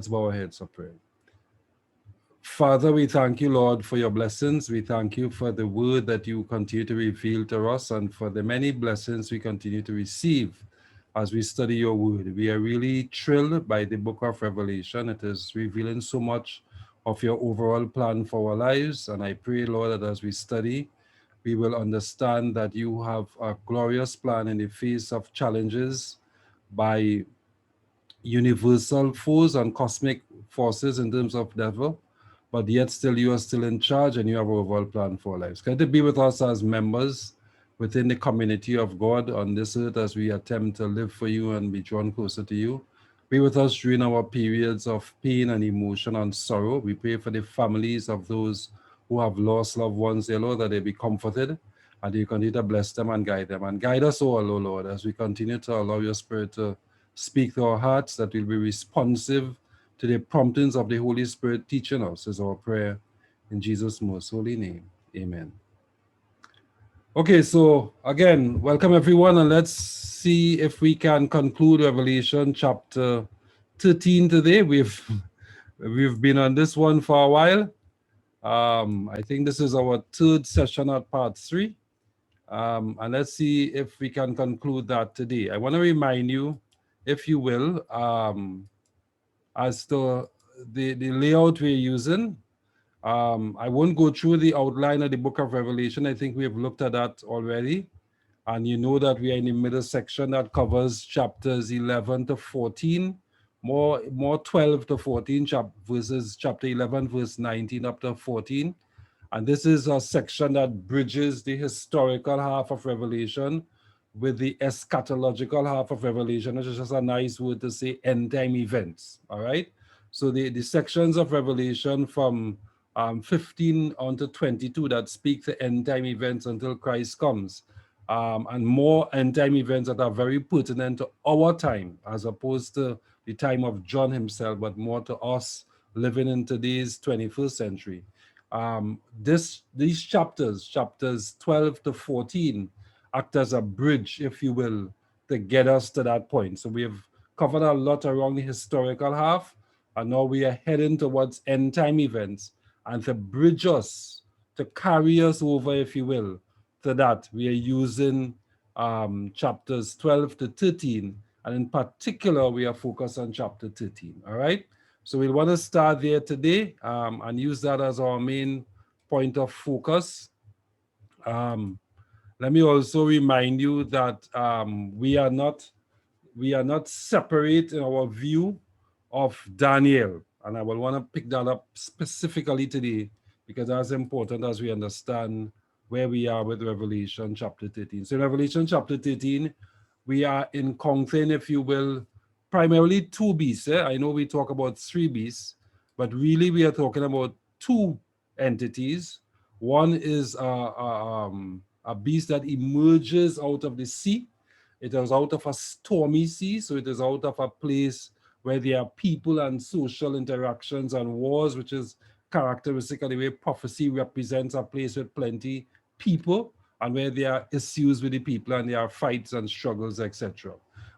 Let's bow our heads for prayer. Father, we thank you, Lord, for your blessings. We thank you for the word that you continue to reveal to us and for the many blessings we continue to receive as we study your word. We are really thrilled by the book of Revelation. It is revealing so much of your overall plan for our lives. And I pray, Lord, that as we study, we will understand that you have a glorious plan in the face of challenges by universal force and cosmic forces in terms of devil, but yet still you are still in charge and you have an overall plan for our lives. Can it be with us as members within the community of God on this earth as we attempt to live for you and be drawn closer to you? Be with us during our periods of pain and emotion and sorrow. We pray for the families of those who have lost loved ones, dear Lord, that they be comforted and you continue to bless them and guide them. And guide us all, O Lord, as we continue to allow your Spirit to speak to our hearts, that we'll be responsive to the promptings of the Holy Spirit teaching us, is our prayer in Jesus' most holy name. Amen. Okay, so again, welcome everyone, and let's see if we can conclude Revelation chapter 13 today. We've been on this one for a while. I think this is our third session at part 3. And let's see if we can conclude that today. I want to remind you, if you will, as to the layout we're using. I won't go through the outline of the book of Revelation. I think we have looked at that already. And you know that we are in the middle section that covers chapters 11 to 14, more 12 to 14, verses chapter 11, verse 19 up to 14. And this is a section that bridges the historical half of Revelation with the eschatological half of Revelation, which is just a nice word to say end time events. All right. So the sections of Revelation from 15 on to 22 that speak to end time events until Christ comes, and more end time events that are very pertinent to our time as opposed to the time of John himself, but more to us living in today's 21st century. These chapters 12 to 14, act as a bridge, if you will, to get us to that point. So we have covered a lot around the historical half, and now we are heading towards end time events. And to bridge us, to carry us over, if you will, to that, we are using chapters 12 to 13. And in particular, we are focused on chapter 13, all right? So we'll want to start there today and use that as our main point of focus. Let me also remind you that we are not separate in our view of Daniel. And I will want to pick that up specifically today because that's important as we understand where we are with Revelation chapter 13. So in Revelation chapter 13, we are encountering, if you will, primarily 2 beasts. I know we talk about 3 beasts, but really we are talking about 2 entities. One is a beast that emerges out of the sea. It is out of a stormy sea, so it is out of a place where there are people and social interactions and wars, which is characteristic of the way prophecy represents a place with plenty people and where there are issues with the people and there are fights and struggles, etc.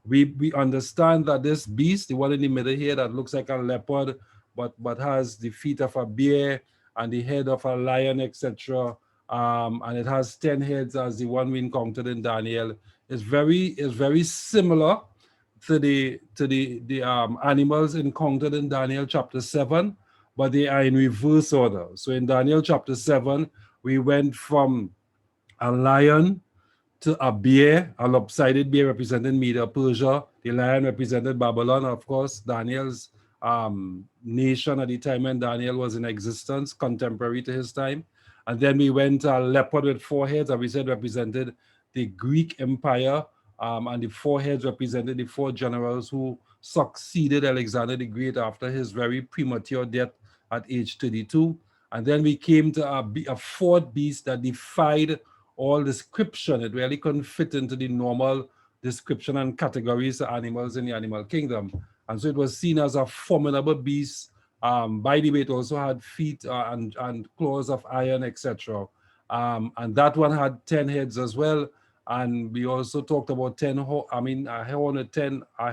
We understand that this beast, the one in the middle here that looks like a leopard, but has the feet of a bear and the head of a lion, etc., and it has 10 heads as the one we encountered in Daniel, is very similar to the animals encountered in Daniel chapter 7, but they are in reverse order. So in Daniel chapter 7, we went from a lion to a bear, a lopsided bear representing Media Persia. The lion represented Babylon, of course, Daniel's nation at the time when Daniel was in existence, contemporary to his time. And then we went to a leopard with 4 heads, and we said represented the Greek Empire, and the 4 heads represented the 4 generals who succeeded Alexander the Great after his very premature death at age 32. And then we came to a 4th beast that defied all description. It really couldn't fit into the normal description and categories of animals in the animal kingdom. And so it was seen as a formidable beast. By the way, it also had feet and claws of iron, etc. And that one had 10 heads as well. And we also talked about a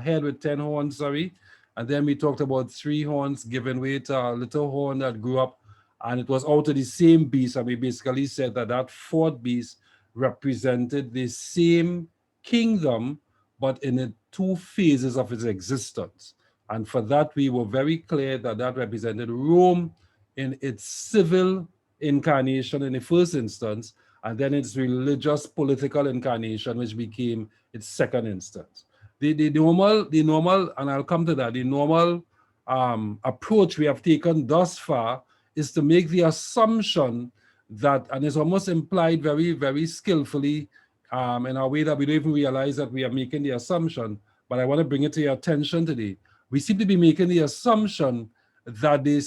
head with 10 horns, sorry. And then we talked about three horns giving way to a little horn that grew up, and it was out of the same beast. And we basically said that that fourth beast represented the same kingdom, but in the two phases of its existence. And for that, we were very clear that that represented Rome in its civil incarnation in the first instance, and then its religious political incarnation, which became its second instance. The normal, and I'll come to that, the normal approach we have taken thus far is to make the assumption that, and it's almost implied very, very skillfully in a way that we don't even realize that we are making the assumption, but I want to bring it to your attention today. We seem to be making the assumption that the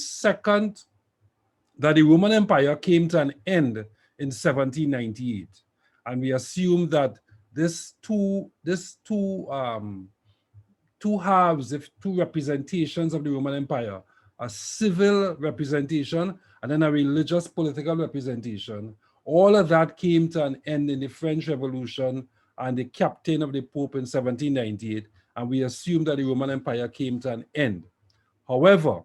Roman Empire came to an end in 1798. And we assume that two halves, if two representations of the Roman Empire, a civil representation and then a religious political representation, all of that came to an end in the French Revolution and the captain of the Pope in 1798, and we assume that the Roman Empire came to an end. However,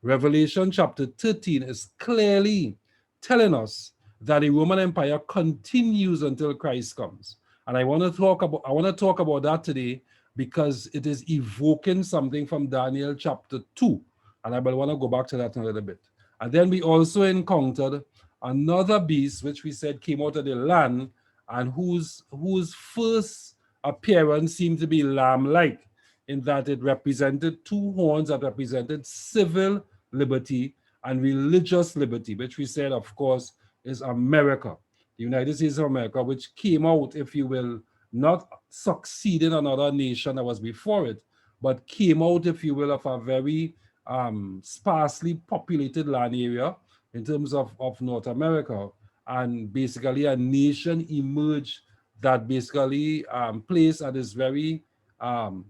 Revelation chapter 13 is clearly telling us that the Roman Empire continues until Christ comes. And I want to talk about that today because it is evoking something from Daniel chapter 2. And I will want to go back to that in a little bit. And then we also encountered another beast, which we said came out of the land and whose first appearance seemed to be lamb-like, in that it represented two horns that represented civil liberty and religious liberty, which we said, of course, is America, the United States of America, which came out, if you will, not succeeding another nation that was before it, but came out, if you will, of a very sparsely populated land area in terms of North America. And basically a nation emerged that basically placed at this very the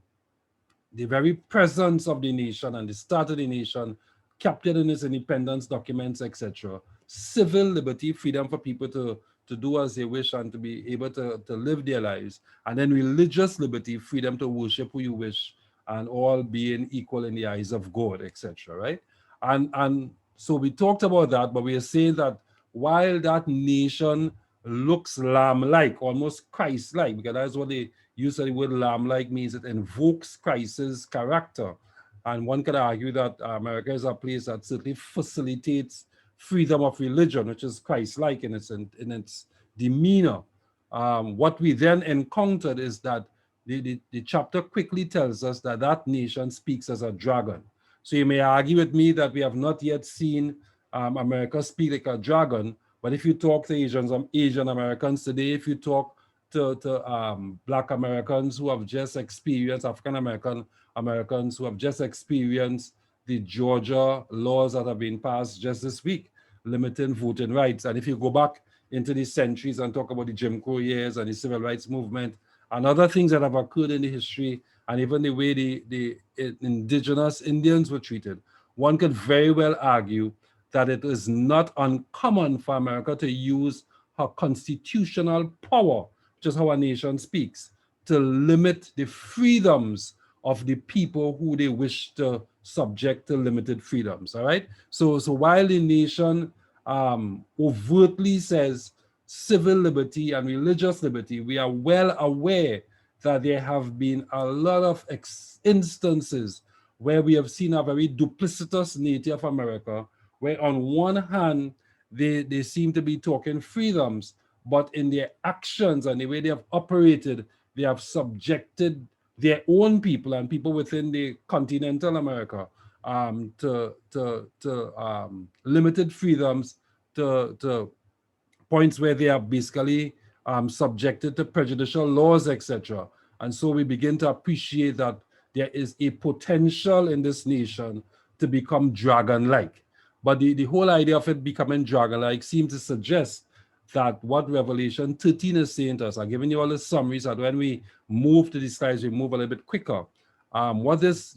very presence of the nation and the start of the nation, captured in its independence documents, etc. Civil liberty, freedom for people to do as they wish and to be able to live their lives. And then religious liberty, freedom to worship who you wish and all being equal in the eyes of God, etc. Right? And so we talked about that, but we are saying that while that nation looks lamb-like, almost Christ-like, because that's what they use the word lamb-like means, it invokes Christ's character. And one could argue that America is a place that certainly facilitates freedom of religion, which is Christ-like in its demeanor. What we then encountered is that the chapter quickly tells us that that nation speaks as a dragon. So you may argue with me that we have not yet seen America speak like a dragon, but if you talk to Asian Americans today, if you talk to Black Americans who have just experienced, African Americans who have just experienced the Georgia laws that have been passed just this week, limiting voting rights. And if you go back into the centuries and talk about the Jim Crow years and the civil rights movement and other things that have occurred in the history, and even the way the indigenous Indians were treated, one could very well argue that it is not uncommon for America to use her constitutional power, which is how a nation speaks, to limit the freedoms of the people who they wish to subject to limited freedoms. All right. So while the nation overtly says civil liberty and religious liberty, we are well aware that there have been a lot of instances where we have seen a very duplicitous nature of America, where on one hand, they seem to be talking freedoms, but in their actions and the way they have operated, they have subjected their own people and people within the continental America to limited freedoms, to points where they are basically subjected to prejudicial laws, etc. And so we begin to appreciate that there is a potential in this nation to become dragon-like. But the whole idea of it becoming dragon-like seems to suggest that what Revelation 13 is saying to us, I'm giving you all the summaries, that when we move to the slides, we move a little bit quicker. What this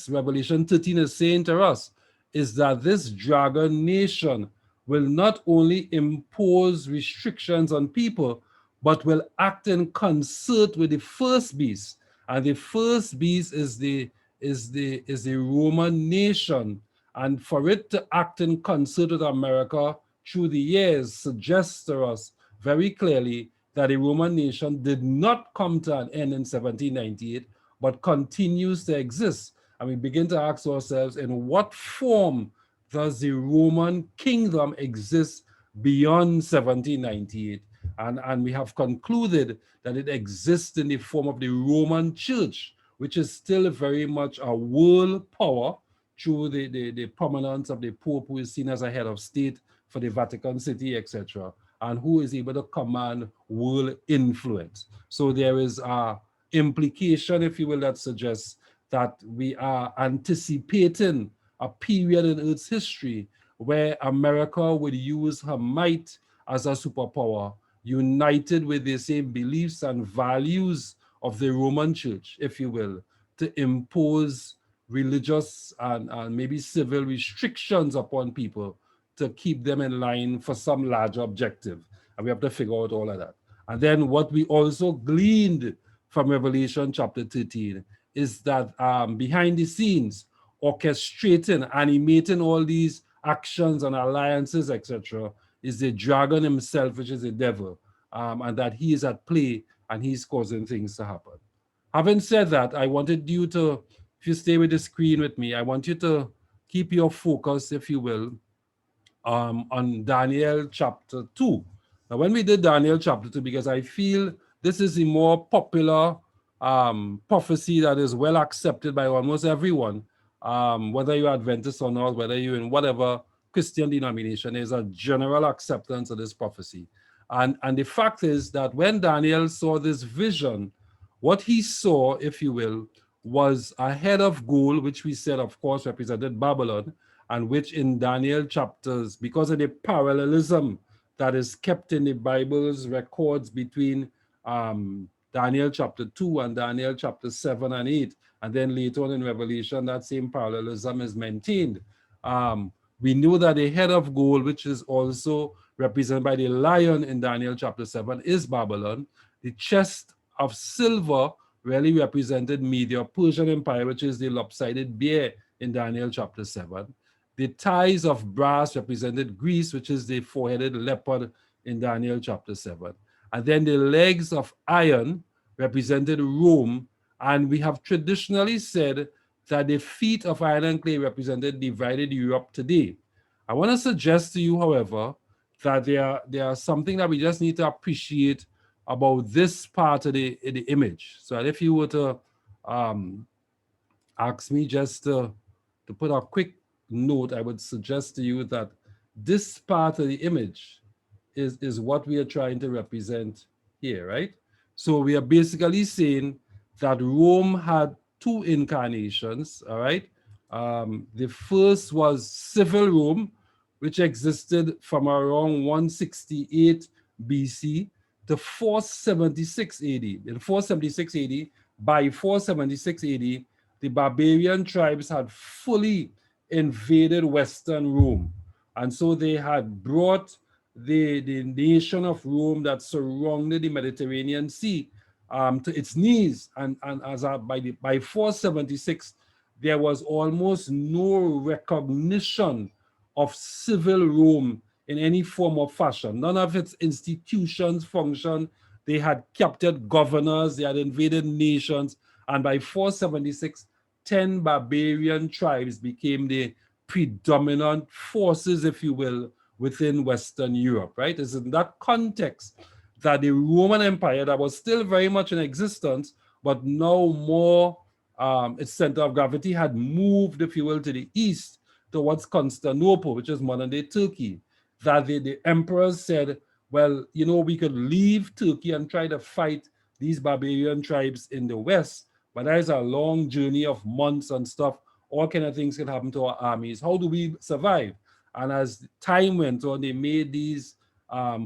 Revelation 13 is saying to us is that this dragon nation will not only impose restrictions on people, but will act in concert with the first beast. And the first beast is the is the Roman nation, and for it to act in concert with America through the years suggests to us very clearly that the Roman nation did not come to an end in 1798, but continues to exist. And we begin to ask ourselves, in what form does the Roman kingdom exist beyond 1798? And we have concluded that it exists in the form of the Roman Church, which is still very much a world power through the prominence of the Pope, who is seen as a head of state for the Vatican City, etc., and who is able to command world influence. So there is a implication, if you will, that suggests that we are anticipating a period in Earth's history where America would use her might as a superpower, united with the same beliefs and values of the Roman Church, if you will, to impose religious and maybe civil restrictions upon people to keep them in line for some larger objective. And we have to figure out all of that. And then what we also gleaned from Revelation chapter 13 is that behind the scenes, orchestrating, animating all these actions and alliances, etc., is the dragon himself, which is the devil, and that he is at play and he's causing things to happen. Having said that, I wanted you to, if you stay with the screen with me, I want you to keep your focus, if you will, on Daniel chapter 2. Now, when we did Daniel chapter 2, because I feel this is the more popular prophecy that is well accepted by almost everyone, whether you're Adventist or not, whether you're in whatever Christian denomination, there's a general acceptance of this prophecy. And the fact is that when Daniel saw this vision, what he saw, if you will, was a head of gold, which we said, of course, represented Babylon, and which in Daniel chapters, because of the parallelism that is kept in the Bible's records between Daniel chapter 2 and Daniel chapter 7 and 8, and then later on in Revelation, that same parallelism is maintained. We know that the head of gold, which is also represented by the lion in Daniel chapter 7, is Babylon. The chest of silver really represented Medo-Persian Empire, which is the lopsided bear in Daniel chapter 7. The thighs of brass represented Greece, which is the four-headed leopard in Daniel chapter 7. And then the legs of iron represented Rome. And we have traditionally said that the feet of iron and clay represented divided Europe today. I want to suggest to you, however, that there are something that we just need to appreciate about this part of the image. So if you were to ask me just to put a quick note, I would suggest to you that this part of the image is what we are trying to represent here, right? So we are basically saying that Rome had two incarnations, all right? The first was civil Rome, which existed from around 168 BC to 476 AD. In 476 AD, by 476 AD, the barbarian tribes had fully invaded Western Rome. And so they had brought the nation of Rome that surrounded the Mediterranean Sea to its knees. And by 476, there was almost no recognition of civil Rome in any form or fashion. None of its institutions functioned. They had captured governors, they had invaded nations, and by 476, 10 barbarian tribes became the predominant forces, if you will, within Western Europe, right? It's in that context that the Roman Empire, that was still very much in existence, but now more, its center of gravity had moved, if you will, to the east towards Constantinople, which is modern-day Turkey, that the emperors said, well, you know, we could leave Turkey and try to fight these barbarian tribes in the west, but that is a long journey of months and stuff. All kind of things can happen to our armies. How do we survive? And as time went on, they made these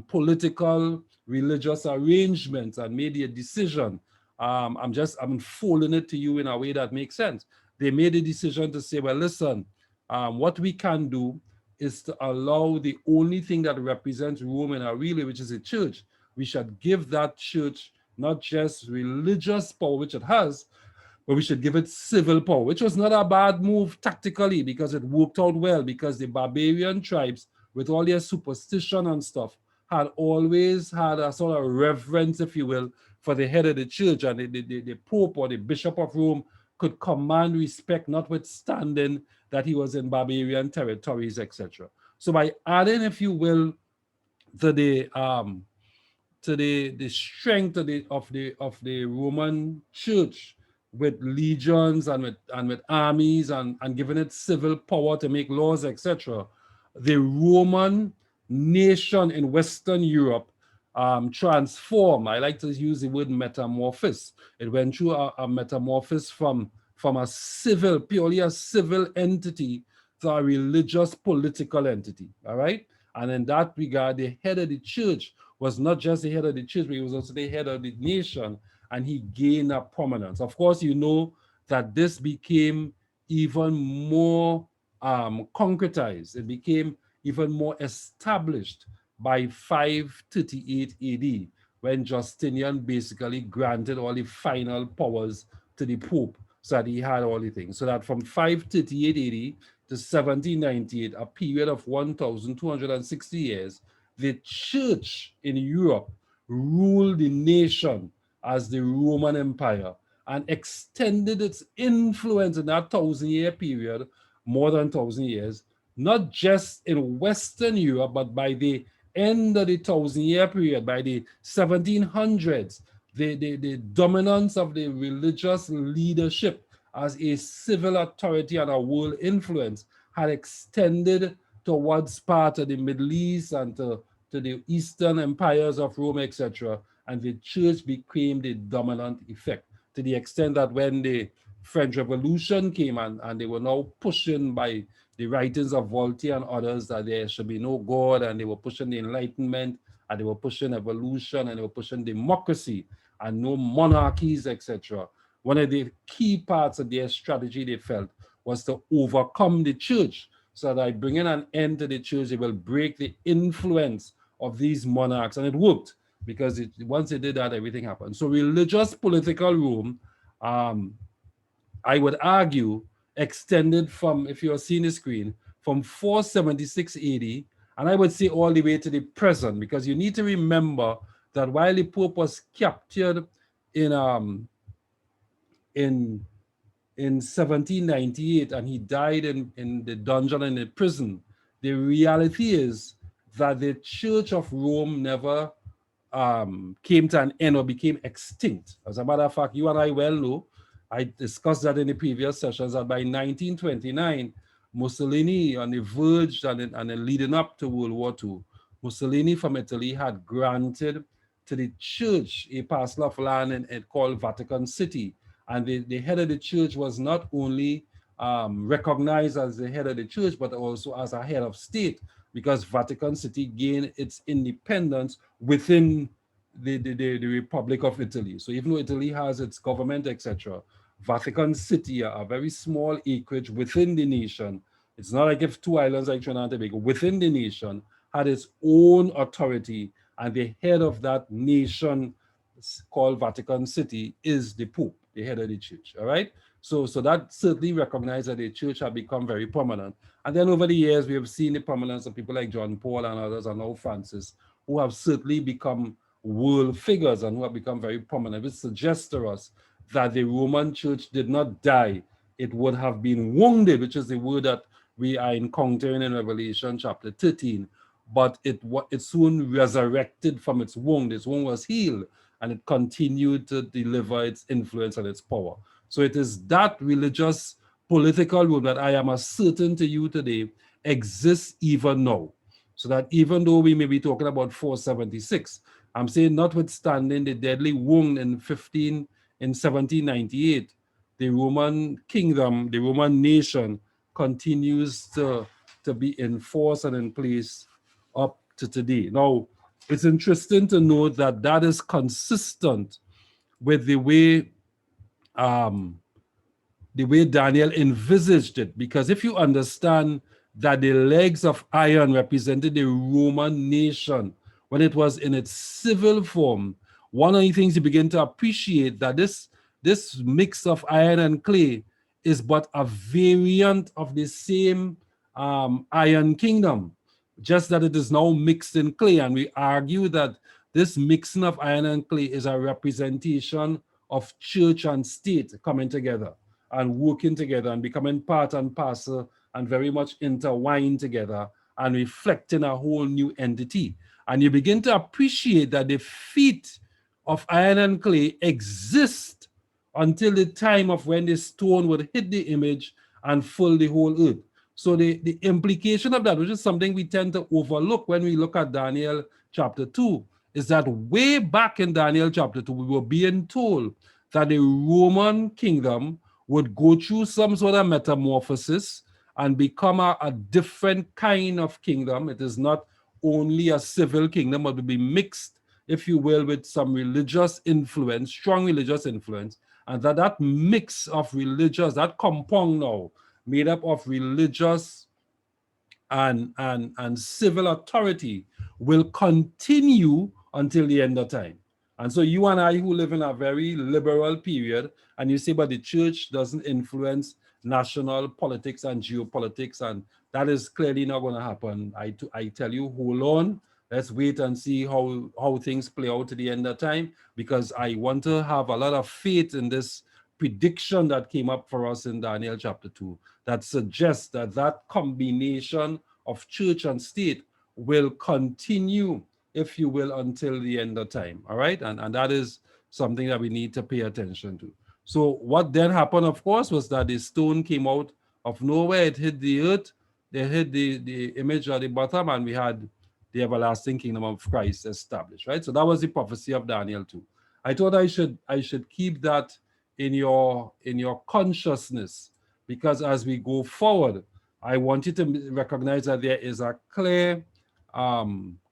political, religious arrangements and made a decision. I'm unfolding it to you in a way that makes sense. They made a decision to say, well, listen, what we can do is to allow the only thing that represents Rome in our relay, which is a church. We should give that church not just religious power, which it has, but we should give it civil power, which was not a bad move tactically because it worked out well, because the barbarian tribes, with all their superstition and stuff, had always had a sort of reverence, if you will, for the head of the church, and the Pope or the Bishop of Rome could command respect, notwithstanding that he was in barbarian territories, etc. So by adding, if you will, to the strength of the Roman Church with legions and with armies and giving it civil power to make laws, etc. The Roman nation in Western Europe transformed. I like to use the word metamorphosis. It went through a metamorphosis from a civil, purely a civil entity to a religious political entity. All right. And in that regard, the head of the church was not just the head of the church, but he was also the head of the nation, and he gained a prominence. Of course, you know that this became even more concretized. It became even more established by 538 AD, when Justinian basically granted all the final powers to the Pope, so that he had all the things. So that from 538 AD to 1798, a period of 1,260 years, the church in Europe ruled the nation as the Roman Empire and extended its influence in that 1,000-year period, more than 1,000 years, not just in Western Europe, but by the end of the 1,000-year period, by the 1700s, the dominance of the religious leadership as a civil authority and a world influence had extended towards part of the Middle East and to the Eastern empires of Rome, etc. And the church became the dominant effect, to the extent that when the French Revolution came and they were now pushing by the writings of Voltaire and others that there should be no God, and they were pushing the Enlightenment, and they were pushing evolution, and they were pushing democracy and no monarchies, etc. One of the key parts of their strategy, they felt, was to overcome the church, so that by bringing an end to the church, they will break the influence of these monarchs. And it worked, because once they did that, everything happened. So religious political Rome, I would argue, extended from, if you're seeing the screen, from 476 AD, and I would say all the way to the present, because you need to remember that while the Pope was captured in 1798 and he died in the dungeon and the prison, the reality is that the Church of Rome never came to an end or became extinct. As a matter of fact, you and I well know, I discussed that in the previous sessions, that by 1929, Mussolini, on the verge and then leading up to World War II, Mussolini from Italy had granted to the church a parcel of land called Vatican City. And the head of the church was not only recognized as the head of the church, but also as a head of state, because Vatican City gained its independence within the Republic of Italy. So even though Italy has its government, etc., Vatican City, a very small acreage within the nation, it's not like if two islands like Trinidad and Tobago, within the nation, had its own authority, and the head of that nation, called Vatican City, is the Pope, the head of the church. All right. So that certainly recognized that the church had become very prominent. And then over the years, we have seen the prominence of people like John Paul and others, and now Francis, who have certainly become world figures and who have become very prominent, which suggests to us that the Roman church did not die. It would have been wounded, which is the word that we are encountering in Revelation chapter 13. But it soon resurrected from its wound. Its wound was healed, and it continued to deliver its influence and its power. So it is that religious political rule that I am asserting to you today exists even now. So that even though we may be talking about 476, I'm saying notwithstanding the deadly wound in 1798, the Roman kingdom, the Roman nation continues to be in force and in place up to today. Now, it's interesting to note that that is consistent with the way Daniel envisaged it, because if you understand that the legs of iron represented the Roman nation when it was in its civil form, one of the things you begin to appreciate that this this mix of iron and clay is but a variant of the same iron kingdom, just that it is now mixed in clay. And we argue that this mixing of iron and clay is a representation of church and state coming together and working together and becoming part and parcel and very much intertwined together and reflecting a whole new entity. And you begin to appreciate that the feet of iron and clay exist until the time of when the stone would hit the image and fill the whole earth. So the implication of that, which is something we tend to overlook when we look at Daniel chapter 2, is that way back in Daniel chapter 2, we were being told that the Roman kingdom would go through some sort of metamorphosis and become a different kind of kingdom. It is not only a civil kingdom, but will be mixed, if you will, with some religious influence, strong religious influence, and that mix of religious, that compound now, made up of religious and civil authority, will continue until the end of time. And so you and I, who live in a very liberal period, and you say, but the church doesn't influence national politics and geopolitics, and that is clearly not going to happen. I tell you, hold on. Let's wait and see how things play out to the end of time, because I want to have a lot of faith in this prediction that came up for us in Daniel chapter 2 that suggests that that combination of church and state will continue, if you will, until the end of time. All right. And that is something that we need to pay attention to. So what then happened, of course, was that the stone came out of nowhere. It hit the earth. They hit the image at the bottom, and we had the everlasting kingdom of Christ established. Right. So that was the prophecy of Daniel 2. I thought I should keep that in your consciousness, because as we go forward, I want you to recognize that there is a clear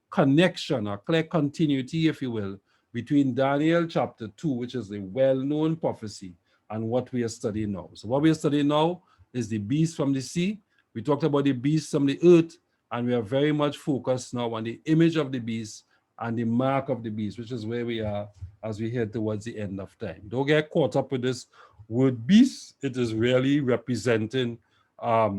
connection, a clear continuity, if you will, between Daniel chapter 2, which is a well-known prophecy, and what we are studying now. So what we are studying now is the beast from the sea. We talked about the beast from the earth, and we are very much focused now on the image of the beast and the mark of the beast, which is where we are as we head towards the end of time. Don't get caught up with this word beast. It is really representing a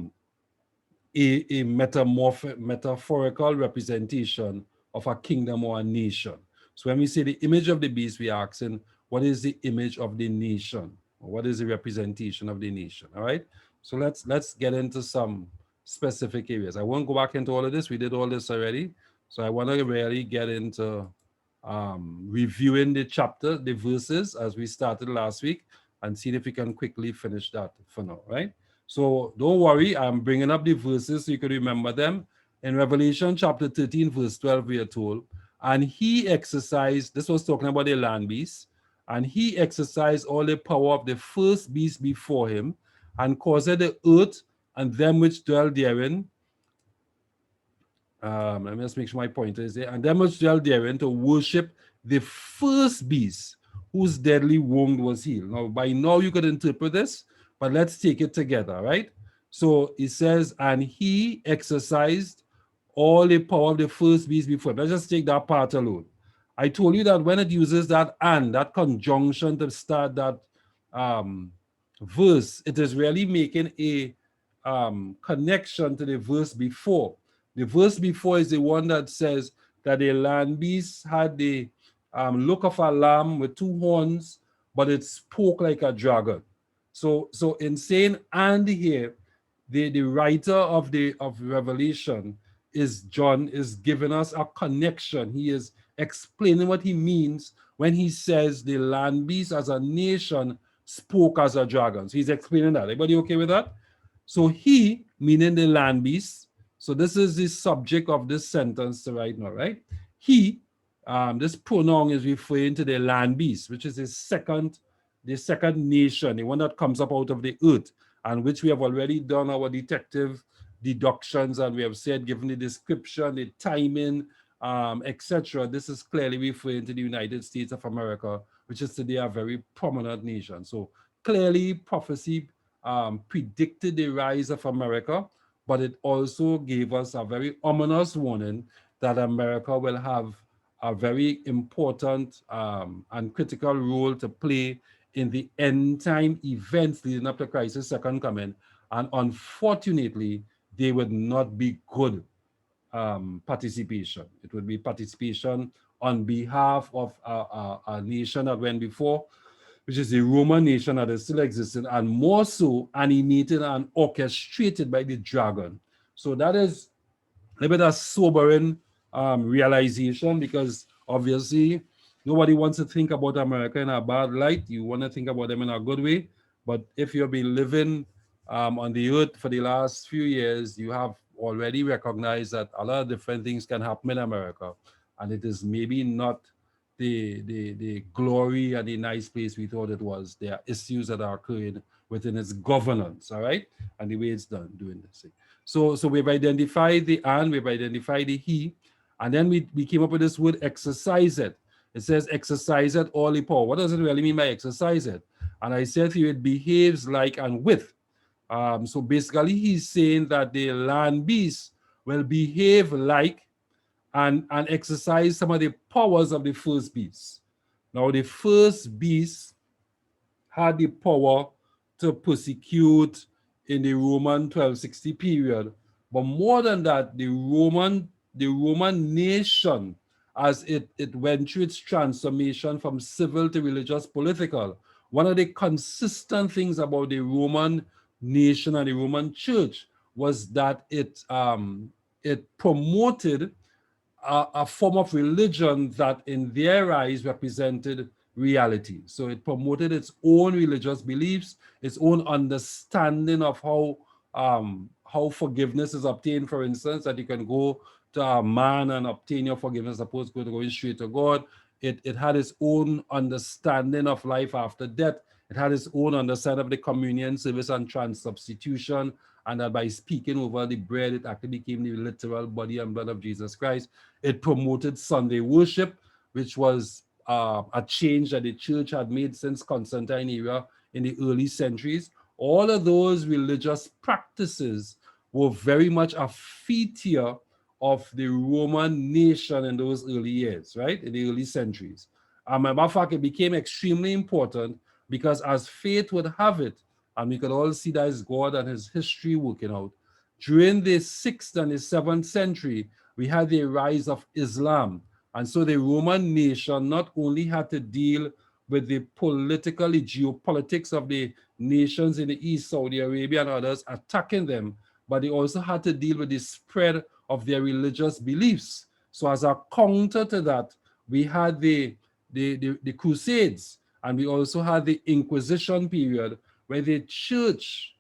metaphorical representation of a kingdom or a nation. So when we say the image of the beast, we are asking, what is the image of the nation? Or what is the representation of the nation? All right. So let's get into some specific areas. I won't go back into all of this. We did all this already. So I want to really get into reviewing the chapter, the verses, as we started last week, and seeing if we can quickly finish that for now, right? So don't worry, I'm bringing up the verses so you can remember them. In Revelation chapter 13, verse 12, we are told, and he exercised, this was talking about the land beast, and he exercised all the power of the first beast before him, and caused the earth and them which dwell therein. Let me just make sure my pointer is there. And them which dwell therein to worship the first beast whose deadly wound was healed. Now, by now you could interpret this, but let's take it together, right? So it says, and he exercised all the power of the first beast before. Let's just take that part alone. I told you that when it uses that and, that conjunction to start that verse, it is really making a connection to the verse before. The verse before is the one that says that the land beast had the look of a lamb with two horns, but it spoke like a dragon. So in saying and here, the writer of Revelation is John, is giving us a connection. He is explaining what he means when he says the land beast as a nation spoke as a dragon. So he's explaining that. Everybody okay with that? So he, meaning the land beast, so this is the subject of this sentence right now, right? He, this pronoun is referring to the land beast, which is the second nation, the one that comes up out of the earth, and which we have already done our detective deductions, and we have said, given the description, the timing, etc., this is clearly referring to the United States of America, which is today a very prominent nation. So clearly prophecy predicted the rise of America, but it also gave us a very ominous warning that America will have a very important and critical role to play in the end time events leading up to Christ's second coming. And unfortunately, they would not be good participation. It would be participation on behalf of a nation that went before, which is the Roman nation that is still existing, and more so animated and orchestrated by the dragon. So that is a little bit of sobering realization, because obviously nobody wants to think about America in a bad light. You want to think about them in a good way. But if you've been living on the earth for the last few years, you have already recognized that a lot of different things can happen in America. And it is maybe not the glory and the nice place we thought it was. There are issues that are occurring within its governance, all right? And the way it's done, doing this thing. So we've identified the and, we've identified the he, and then we came up with this word exercise it. It says exercise it all the power. What does it really mean by exercise it? And I said to you, it behaves like and with. So basically he's saying that the land beast will behave like and exercise some of the powers of the first beast. Now the first beast had the power to persecute in the Roman 1260 period. But more than that, the Roman nation, as it went through its transformation from civil to religious political, one of the consistent things about the Roman nation and the Roman church was that it promoted a form of religion that in their eyes represented reality. So it promoted its own religious beliefs, its own understanding of how forgiveness is obtained, for instance, that you can go to a man and obtain your forgiveness as opposed to going straight to God. It had its own understanding of life after death. It had its own understanding of the communion service and transubstitution, and that by speaking over the bread, it actually became the literal body and blood of Jesus Christ. It promoted Sunday worship, which was a change that the church had made since Constantine era in the early centuries. All of those religious practices were very much a feature of the Roman nation in those early years, right? In the early centuries. As a matter of fact, it became extremely important because as fate would have it, and we could all see that as God and his history working out, during the 6th and the 7th century, we had the rise of Islam. And so the Roman nation not only had to deal with the political, the geopolitics of the nations in the East, Saudi Arabia and others attacking them, but they also had to deal with the spread of their religious beliefs. So as a counter to that, we had the Crusades, and we also had the Inquisition period, where the church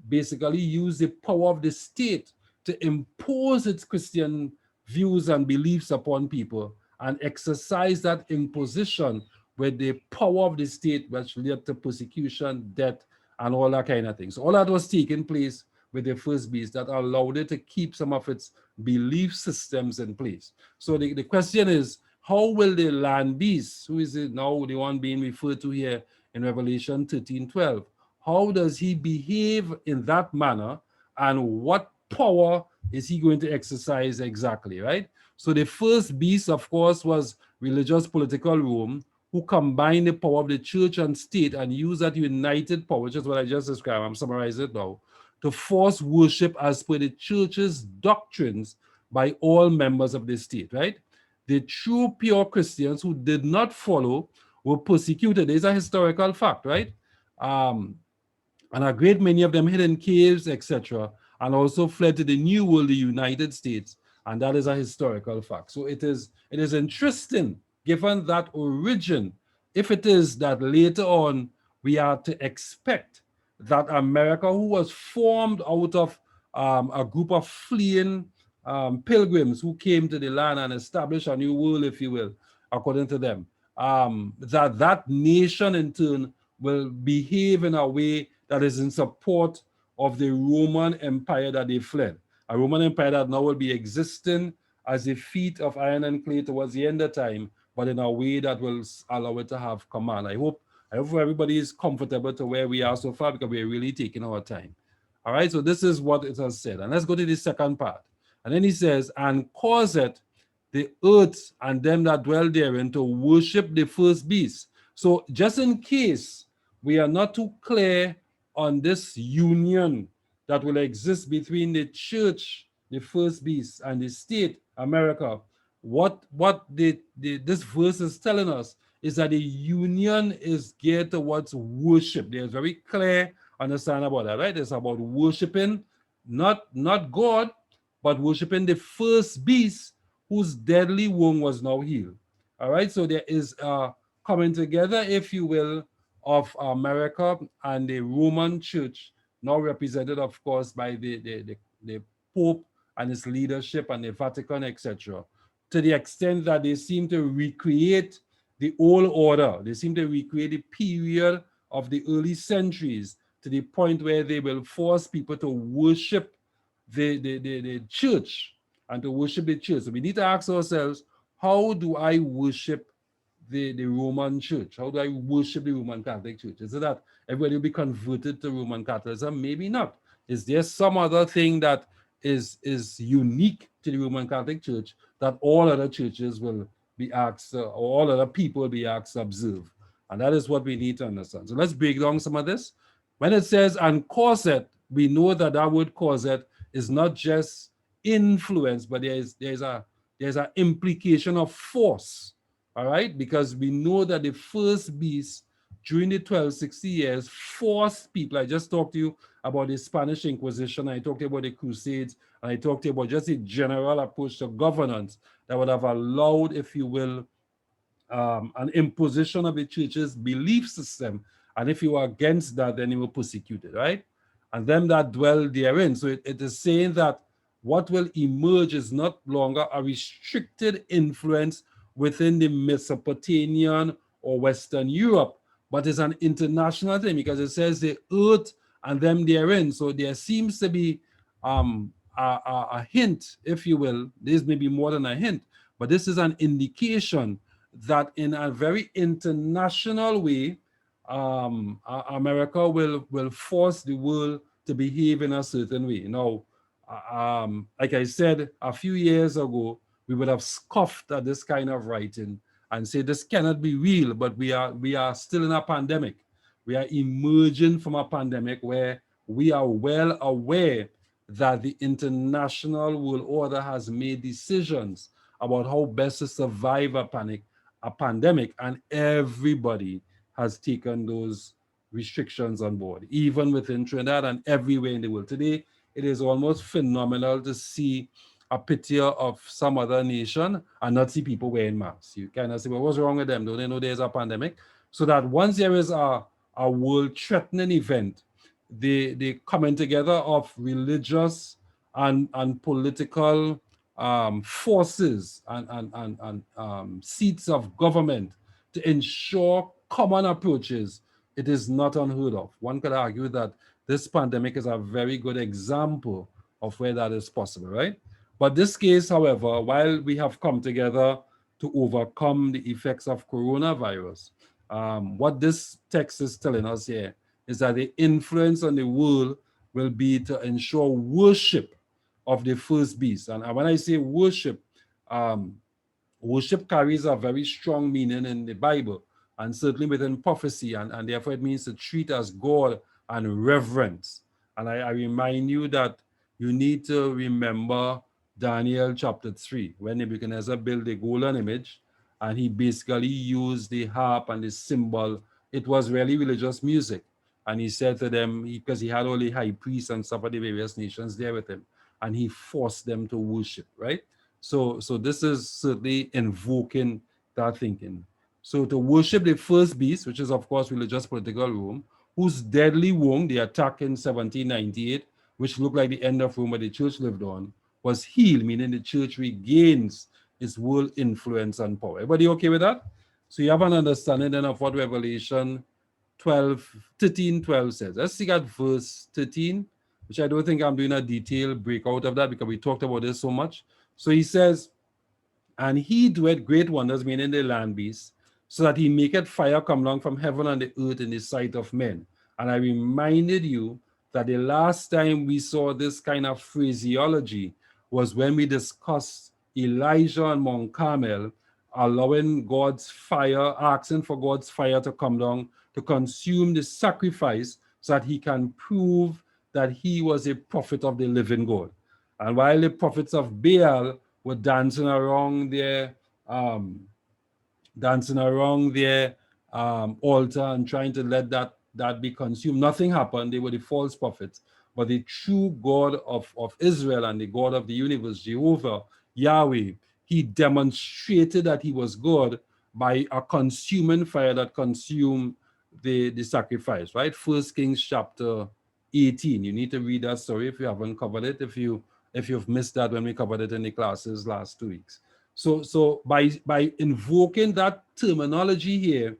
basically used the power of the state to impose its Christian views and beliefs upon people and exercise that imposition with the power of the state, which led to persecution, death, and all that kind of thing. So all that was taking place with the first beast that allowed it to keep some of its belief systems in place. So the question is, how will the land beast, who is it now the one being referred to here in Revelation 13:12, how does he behave in that manner, and what power is he going to exercise exactly, right? So the first beast, of course, was religious political Rome, who combined the power of the church and state and used that united power, which is what I just described, I'm summarizing it now, to force worship as per the church's doctrines by all members of the state, right? The true pure Christians who did not follow were persecuted. It's a historical fact, right? And a great many of them hid in caves, etc., and also fled to the New World, the United States, and that is a historical fact. So it is interesting, given that origin, if it is that later on we are to expect that America, who was formed out of a group of fleeing pilgrims who came to the land and established a new world, if you will, according to them, that nation in turn will behave in a way that is in support of the Roman Empire that they fled. A Roman Empire that now will be existing as a feat of iron and clay towards the end of time, but in a way that will allow it to have command. I hope everybody is comfortable to where we are so far, because we're really taking our time. All right, so this is what it has said. And let's go to the second part. And then he says, and causeth the earth and them that dwell therein to worship the first beast. So just in case we are not too clear on this union that will exist between the church, the first beast, and the state, America. What this verse is telling us is that the union is geared towards worship. There's very clear understanding about that, right? It's about worshiping not God, but worshiping the first beast whose deadly wound was now healed. All right, so there is a coming together, if you will, of America and the Roman Church, now represented, of course, by the Pope and his leadership and the Vatican, etc., to the extent that they seem to recreate the old order. They seem to recreate the period of the early centuries to the point where they will force people to worship the church and to worship the church. So we need to ask ourselves, how do I worship the Roman Church? How do I worship the Roman Catholic Church? Is it that everybody will be converted to Roman Catholicism? Maybe not. Is there some other thing that is unique to the Roman Catholic Church that all other churches will be asked, or all other people will be asked to observe? And that is what we need to understand. So let's break down some of this. When it says and corset, we know that that word corset is not just influence, but there's an implication of force. All right, because we know that the first beast during the 1260 years forced people. I just talked to you about the Spanish Inquisition. I talked about the Crusades, and I talked to you about just a general approach to governance that would have allowed, if you will, an imposition of the church's belief system. And if you were against that, then you were persecuted, right? And them that dwell therein. So it is saying that what will emerge is not longer a restricted influence within the Mesopotamian or Western Europe, but it's an international thing, because it says the earth and them therein. So there seems to be a hint, if you will. This may be more than a hint, but this is an indication that in a very international way, America will force the world to behave in a certain way. Now, like I said, a few years ago, we would have scoffed at this kind of writing and say this cannot be real, but we are still in a pandemic. We are emerging from a pandemic where we are well aware that the international world order has made decisions about how best to survive a pandemic, and everybody has taken those restrictions on board, even within Trinidad and everywhere in the world. Today, it is almost phenomenal to see a picture of some other nation and not see people wearing masks. You kind of say, well, what's wrong with them? Don't they know there's a pandemic? So that once there is a world-threatening event, the coming together of religious and political forces and seats of government to ensure common approaches, it is not unheard of. One could argue that this pandemic is a very good example of where that is possible, right? But this case, however, while we have come together to overcome the effects of coronavirus, what this text is telling us here is that the influence on the world will be to ensure worship of the first beast. And when I say worship, worship carries a very strong meaning in the Bible, and certainly within prophecy, and therefore it means to treat as God and reverence. And I remind you that you need to remember Daniel chapter 3, when Nebuchadnezzar built the golden image, and he basically used the harp and the cymbal. It was really religious music. And he said to them, because he had all the high priests and stuff of the various nations there with him, and he forced them to worship, right? So this is certainly invoking that thinking. So to worship the first beast, which is of course religious political Rome, whose deadly wound, the attack in 1798, which looked like the end of Rome where the church lived on, was healed, meaning the church regains its world influence and power. Everybody okay with that? So you have an understanding then of what Revelation 13:12 says. Let's see at verse 13, which I don't think I'm doing a detailed breakout of that because we talked about this so much. So he says, and he doeth great wonders, meaning the land beast, so that he maketh fire come down from heaven and the earth in the sight of men. And I reminded you that the last time we saw this kind of phraseology was when we discussed Elijah and Mount Carmel, allowing God's fire, asking for God's fire to come down to consume the sacrifice so that he can prove that he was a prophet of the living God. And while the prophets of Baal were um, dancing around their altar and trying to let that be consumed. Nothing happened. They were the false prophets. But the true God of Israel and the God of the universe, Jehovah, Yahweh, he demonstrated that he was God by a consuming fire that consumed the sacrifice, right? First Kings chapter 18. You need to read that story if you haven't covered it, if you've missed that when we covered it in the classes last 2 weeks. So by invoking that terminology here,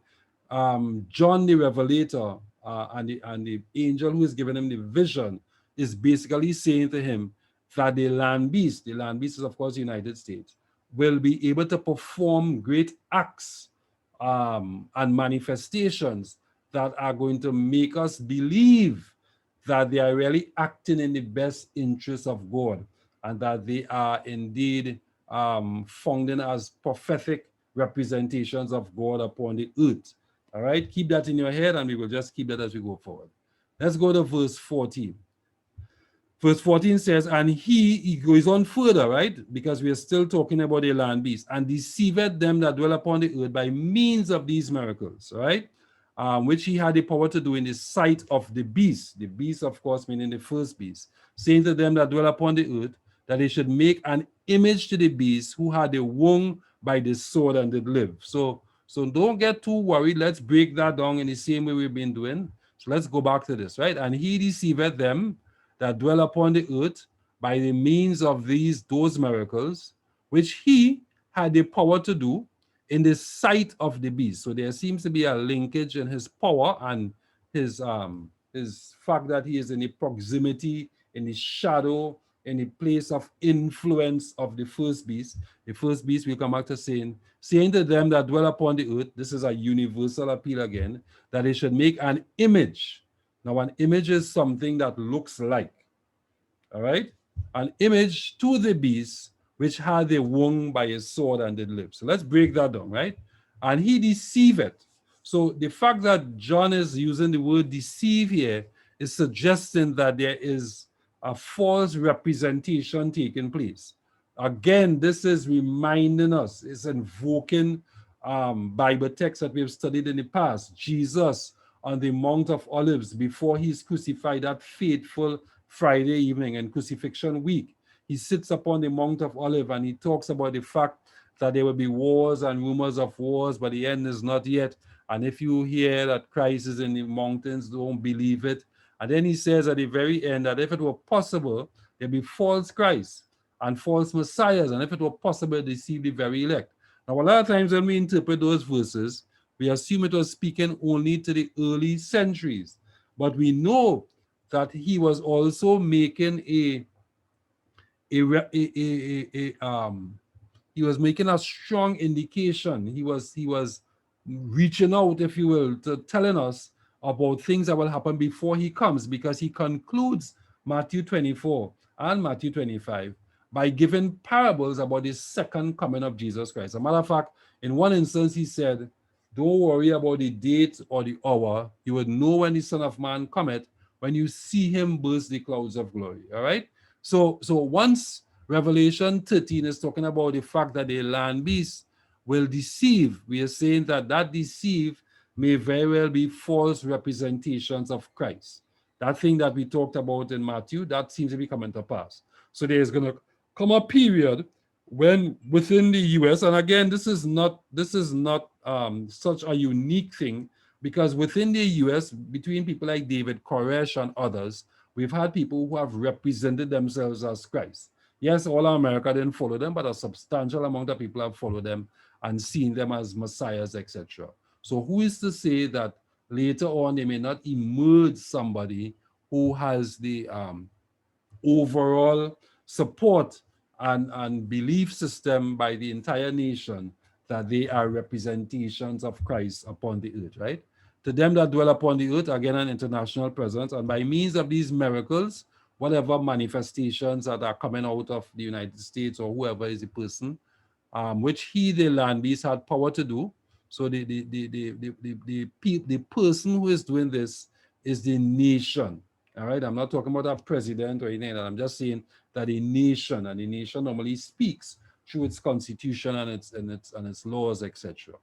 John the Revelator and the angel who is giving him the vision is basically saying to him that the land beast is of course the United States, will be able to perform great acts and manifestations that are going to make us believe that they are really acting in the best interest of God and that they are indeed founding as prophetic representations of God upon the earth. All right, keep that in your head and we will just keep that as we go forward. Let's go to verse 14. Verse 14 says, and he goes on further, right? Because we are still talking about the land beast, and deceived them that dwell upon the earth by means of these miracles, right? Which he had the power to do in the sight of the beast. The beast, of course, meaning the first beast, saying to them that dwell upon the earth that they should make an image to the beast who had a wound by the sword and did live. So don't get too worried. Let's break that down in the same way we've been doing. So let's go back to this, right? And he deceived them that dwell upon the earth by the means of those miracles, which he had the power to do in the sight of the beast. So there seems to be a linkage in his power and his fact that he is in the proximity, in the shadow, in the place of influence of the first beast. The first beast, we come back to saying to them that dwell upon the earth, this is a universal appeal again, that they should make an image. Now, an image is something that looks like, all right? An image to the beast, which had a wound by a sword and did live. So let's break that down, right? And he deceived it. So the fact that John is using the word deceive here is suggesting that there is a false representation taking place. Again, this is reminding us, it's invoking Bible texts that we've studied in the past. Jesus on the Mount of Olives before he's crucified, that fateful Friday evening and crucifixion week. He sits upon the Mount of Olives and he talks about the fact that there will be wars and rumors of wars, but the end is not yet. And if you hear that Christ is in the mountains, don't believe it. And then he says at the very end that if it were possible, there'd be false Christs and false messiahs, and if it were possible, deceive the very elect. Now, a lot of times when we interpret those verses, we assume it was speaking only to the early centuries. But we know that he was also making he was making a strong indication. He was reaching out, if you will, to telling us about things that will happen before he comes, because he concludes Matthew 24 and Matthew 25 by giving parables about the second coming of Jesus Christ. As a matter of fact, in one instance, he said, don't worry about the date or the hour. You would know when the Son of Man cometh, when you see him burst the clouds of glory. All right? So once Revelation 13 is talking about the fact that the land beast will deceive, we are saying that deceive may very well be false representations of Christ. That thing that we talked about in Matthew, that seems to be coming to pass. So there's going to come a period when within the US, and again, this is not such a unique thing, because within the US, between people like David Koresh and others, we've had people who have represented themselves as Christ. Yes, all of America didn't follow them, but a substantial amount of people have followed them and seen them as messiahs, etc. So who is to say that later on they may not emerge somebody who has the overall support and belief system by the entire nation that they are representations of Christ upon the earth, right? To them that dwell upon the earth, again, an international presence, and by means of these miracles, whatever manifestations that are coming out of the United States or whoever is the person, which he, the land beast, had power to do. So the person who is doing this is the nation. All right. I'm not talking about a president or anything like that. I'm just saying that a nation, and the nation normally speaks through its constitution and its laws, etc.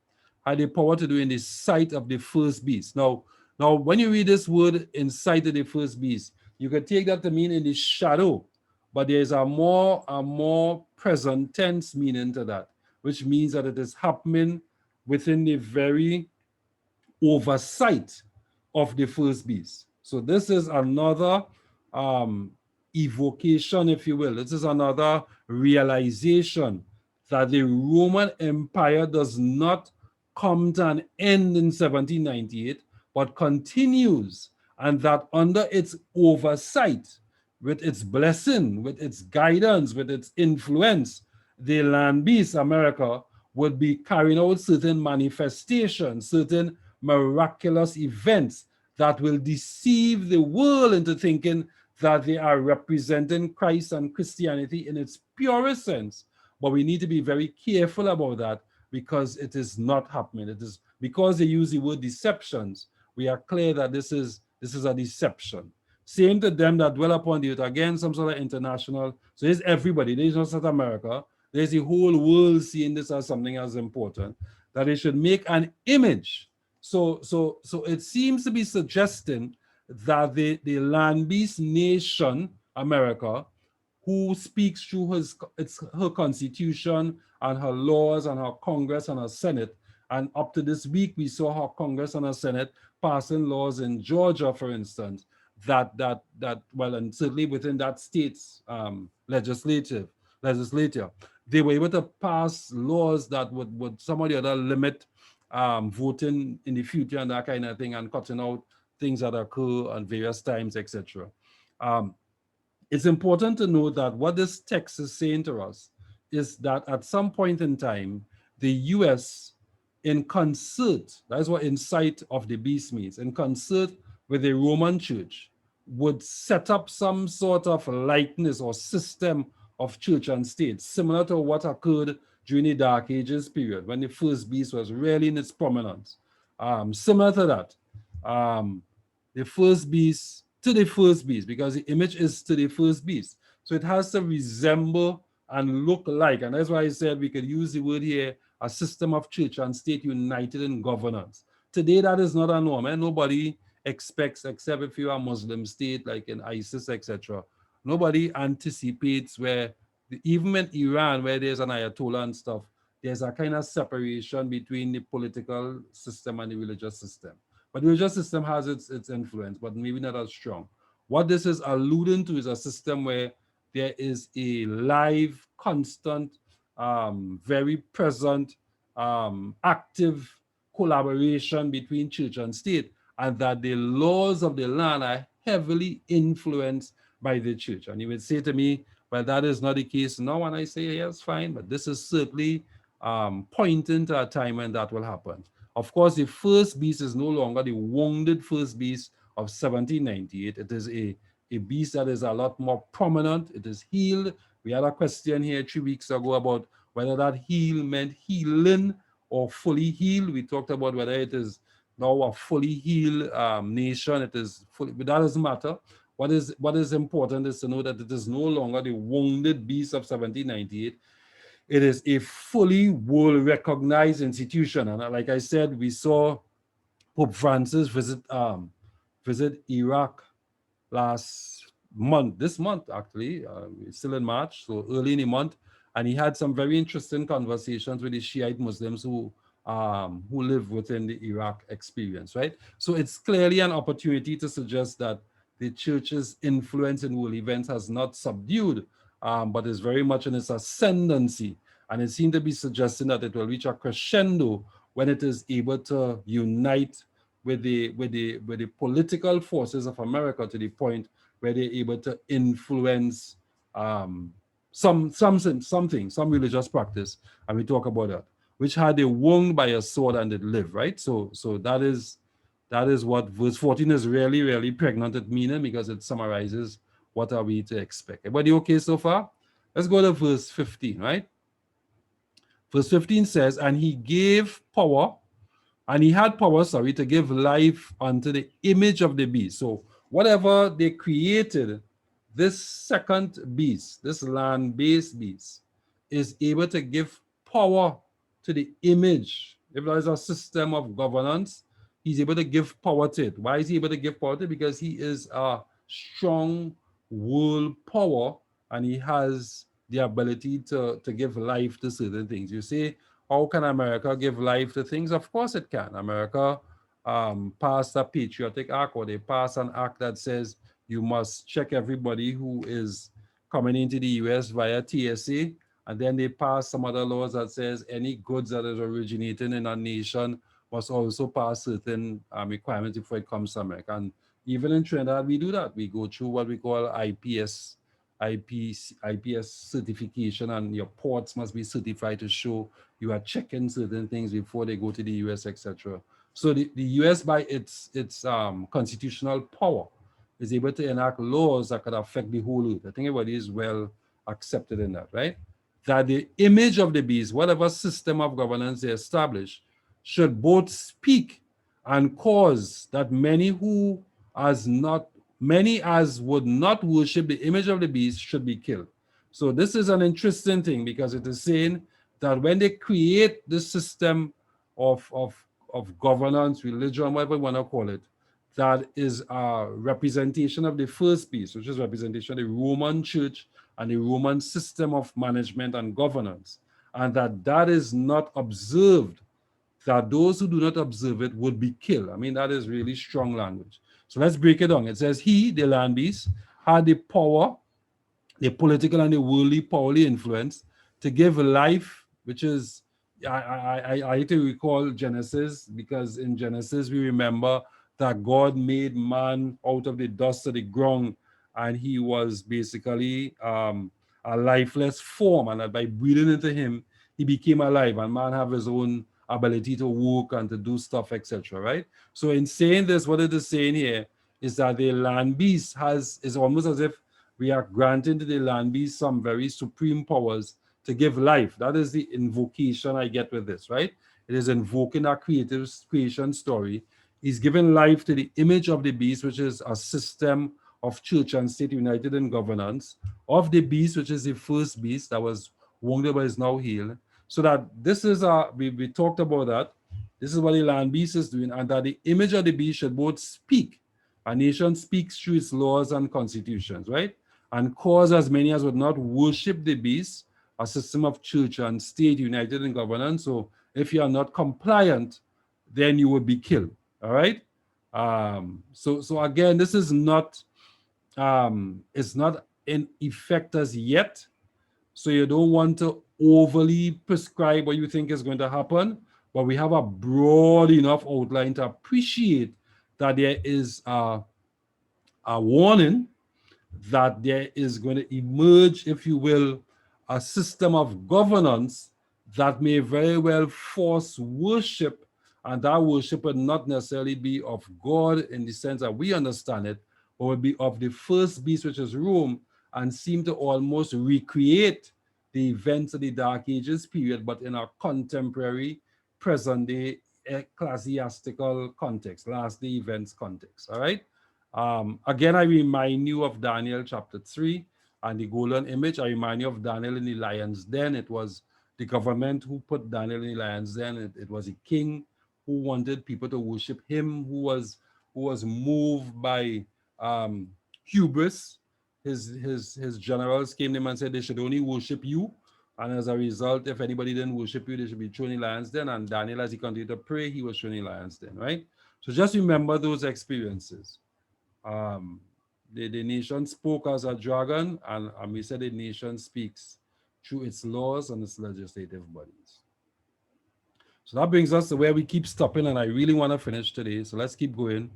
Had the power to do in the sight of the first beast. Now, when you read this word in sight of the first beast, you can take that to mean in the shadow, but there's a more present tense meaning to that, which means that it is happening within the very oversight of the first beast. So this is another um, evocation, if you will. This is another realization that the Roman Empire does not come to an end in 1798, but continues, and that under its oversight, with its blessing, with its guidance, with its influence, the land beast, America, would be carrying out certain manifestations, certain miraculous events that will deceive the world into thinking that they are representing Christ and Christianity in its purest sense. But we need to be very careful about that because it is not happening. It is because they use the word deceptions. We are clear that this is a deception. Same to them that dwell upon the earth. Again, some sort of international. So there's everybody. There's not South America. There's the whole world seeing this as something as important, that they should make an image. So it seems to be suggesting that the land-based nation, America, who speaks through her constitution and her laws and her Congress and her Senate. And up to this week, we saw her Congress and her Senate passing laws in Georgia, for instance, that well, and certainly within that state's legislature, they were able to pass laws that would some or the other limit voting in the future and that kind of thing, and cutting out things that occur at various times, etc. It's important to know that what this text is saying to us is that at some point in time, the US, in concert, that is what in sight of the beast means, in concert with the Roman Church, would set up some sort of likeness or system of church and state, similar to what occurred during the Dark Ages period, when the first beast was really in its prominence. Similar to that. The first beast to the first beast, because the image is to the first beast. So it has to resemble and look like, and that's why I said we could use the word here, a system of church and state united in governance. Today, that is not a norm, and nobody expects, except if you're a Muslim state like in ISIS, etc. Nobody anticipates where, even in Iran, where there's an Ayatollah and stuff, there's a kind of separation between the political system and the religious system. But the religious system has its influence, but maybe not as strong. What this is alluding to is a system where there is a live, constant, very present, active collaboration between church and state, and that the laws of the land are heavily influenced by the church. And you would say to me, well, that is not the case now. And I say, yes, fine, but this is certainly pointing to a time when that will happen. Of course, the first beast is no longer the wounded first beast of 1798. It is a beast that is a lot more prominent. It is healed. We had a question here 3 weeks ago about whether that heal meant healing or fully healed. We talked about whether it is now a fully healed nation. It is fully, but that doesn't matter. What is important is to know that it is no longer the wounded beast of 1798. It is a fully world recognized institution. And like I said, we saw Pope Francis visit Iraq this month actually. It's still in March, so early in the month, and he had some very interesting conversations with the Shiite Muslims who live within the Iraq experience, right? So it's clearly an opportunity to suggest that the church's influence in world events has not subdued, but is very much in its ascendancy. And it seemed to be suggesting that it will reach a crescendo when it is able to unite with the political forces of America to the point where they're able to influence some religious practice, and we talk about that, which had a wound by a sword and it lived, right? So that is what verse 14 is really, really pregnant at meaning, because it summarizes what are we to expect. Everybody okay so far? Let's go to verse 15, right? Verse 15 says, and he gave power And he had power, sorry, to give life unto the image of the beast. So whatever they created, this second beast, this land-based beast, is able to give power to the image. If there is a system of governance, he's able to give power to it. Why is he able to give power to it? Because he is a strong world power, and he has the ability to give life to certain things. You say, how can America give life to things? Of course it can. America passed a patriotic act, or they passed an act that says you must check everybody who is coming into the US via TSA. And then they passed some other laws that says any goods that is originating in a nation must also pass certain requirements before it comes to America. And even in Trinidad, we do that. We go through what we call IPS certification, and your ports must be certified to show you are checking certain things before they go to the US, etc. So the US, by its constitutional power, is able to enact laws that could affect the whole earth. I think everybody is well accepted in that, right? That the image of the beast, whatever system of governance they establish, should both speak and cause that many as would not worship the image of the beast should be killed. So this is an interesting thing, because it is saying that when they create this system of governance, religion, whatever you want to call it, that is a representation of the first beast, which is representation of the Roman church and the Roman system of management and governance, and that is not observed, that those who do not observe it would be killed. I mean, that is really strong language. So let's break it down. It says, he, the land beast, had the power, the political and the worldly powerly influence to give life, which is, I hate to recall Genesis, because in Genesis we remember that God made man out of the dust of the ground, and he was basically a lifeless form, and that by breathing into him, he became alive, and man have his own ability to walk and to do stuff, etc. Right? So in saying this, what it is saying here is that the land beast is almost as if we are granting to the land beast some very supreme powers to give life. That is the invocation I get with this, right? It is invoking our creative creation story. He's given life to the image of the beast, which is a system of church and state united in governance, of the beast, which is the first beast that was wounded but is now healed. So that this is we talked about that. This is what the land beast is doing, and that the image of the beast should both speak. A nation speaks through its laws and constitutions, right? And cause as many as would not worship the beast, a system of church and state united in governance. So if you are not compliant, then you will be killed. All right. So again, this is not it's not in effect as yet. So you don't want to overly prescribe what you think is going to happen, but we have a broad enough outline to appreciate that there is a warning that there is going to emerge, if you will, a system of governance that may very well force worship, and that worship would not necessarily be of God in the sense that we understand it, but would be of the first beast, which is Rome, and seem to almost recreate the events of the Dark Ages period, but in a contemporary, present-day ecclesiastical context, last-day events context, all right? Again, I remind you of Daniel chapter 3 and the golden image. I remind you of Daniel in the lion's den. It was the government who put Daniel in the lion's den. It was a king who wanted people to worship him, who was moved by hubris. His generals came to him and said they should only worship you. And as a result, if anybody didn't worship you, they should be thrown in the lion's den. And Daniel, as he continued to pray, he was thrown in the lion's den, right? So just remember those experiences. The nation spoke as a dragon, and we said the nation speaks through its laws and its legislative bodies. So that brings us to where we keep stopping, and I really want to finish today. So let's keep going.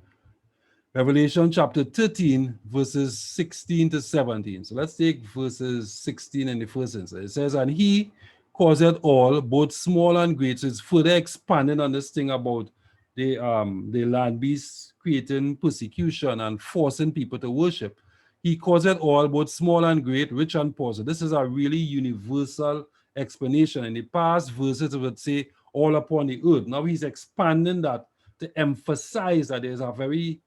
Revelation chapter 13, verses 16 to 17. So let's take verses 16 in the first instance. It says, and he caused all, both small and great. So it's further expanding on this thing about the land beasts creating persecution and forcing people to worship. He caused all, both small and great, rich and poor. So this is a really universal explanation. In the past verses, it would say all upon the earth. Now he's expanding that to emphasize that there's a very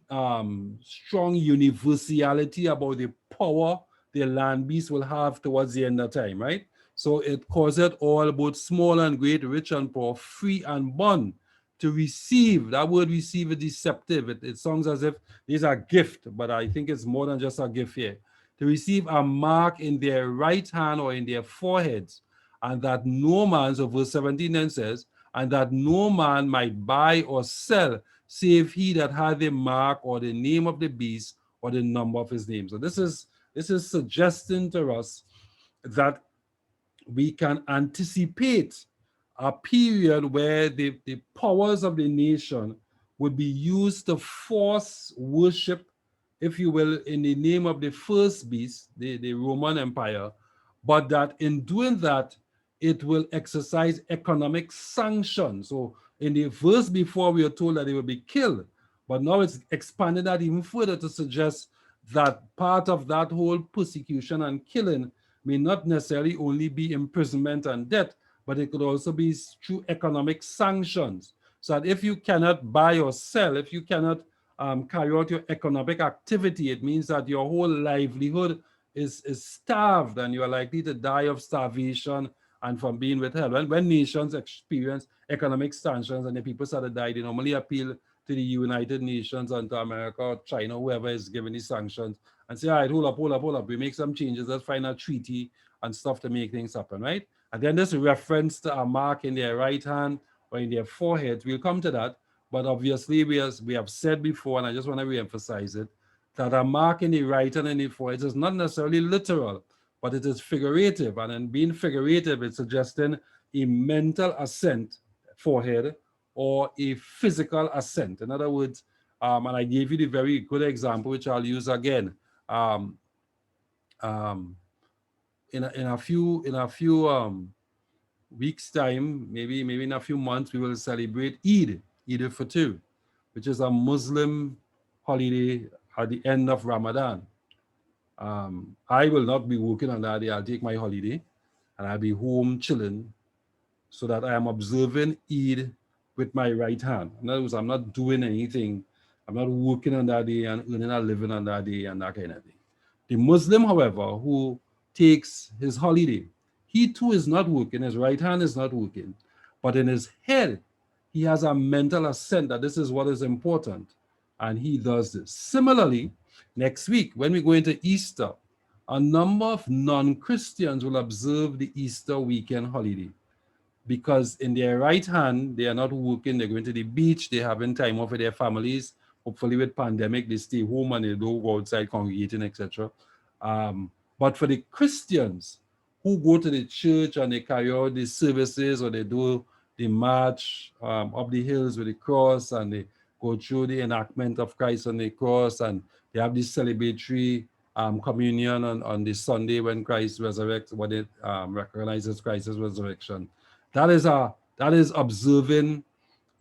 strong universality about the power the land beast will have towards the end of time, right? So it causeth all, both small and great, rich and poor, free and bond, to receive. That word receive is deceptive. It sounds as if there's a gift, but I think it's more than just a gift here. To receive a mark in their right hand or in their foreheads, and that no man, so verse 17 then says, and that no man might buy or sell save he that hath the mark or the name of the beast or the number of his name. So this is suggesting to us that we can anticipate a period where the powers of the nation would be used to force worship, if you will, in the name of the first beast, the Roman Empire, but that in doing that, it will exercise economic sanctions. So in the verse before, we are told that they will be killed, but now it's expanded that even further to suggest that part of that whole persecution and killing may not necessarily only be imprisonment and death, but it could also be through economic sanctions. So that if you cannot buy or sell, if you cannot carry out your economic activity, it means that your whole livelihood is starved, and you are likely to die of starvation and from being withheld. When nations experience economic sanctions and the people start to die, they normally appeal to the United Nations and to America or China, whoever is giving these sanctions, and say, all right, hold up. We make some changes. Let's find a treaty and stuff to make things happen, right? And then this reference to a mark in their right hand or in their forehead. We'll come to that. But obviously, we have said before, and I just want to re-emphasize it, that a mark in the right hand and in the forehead is not necessarily literal, but it is figurative. And in being figurative, it's suggesting a mental assent, forehead, or a physical assent. In other words, and I gave you the very good example, which I'll use again. Um, um, in a few weeks time, maybe in a few months, we will celebrate Eid al-Fitr, which is a Muslim holiday at the end of Ramadan. I will not be working on that day. I'll take my holiday and I'll be home chilling, so that I am observing Eid with my right hand. In other words, I'm not doing anything. I'm not working on that day and earning a living on that day and that kind of thing. The Muslim, however, who takes his holiday, he too is not working. His right hand is not working. But in his head, he has a mental assent that this is what is important. And he does this. Similarly, next week, when we go into Easter, a number of non-Christians will observe the Easter weekend holiday, because in their right hand, they are not working, they're going to the beach, they're having time off with their families. Hopefully with pandemic, they stay home and they don't go outside congregating, etc. But for the Christians who go to the church and they carry out the services, or they do the march up the hills with the cross, and they go through the enactment of Christ on the cross, and they have this celebratory communion on the Sunday when Christ resurrects, when it recognizes Christ's resurrection. That is observing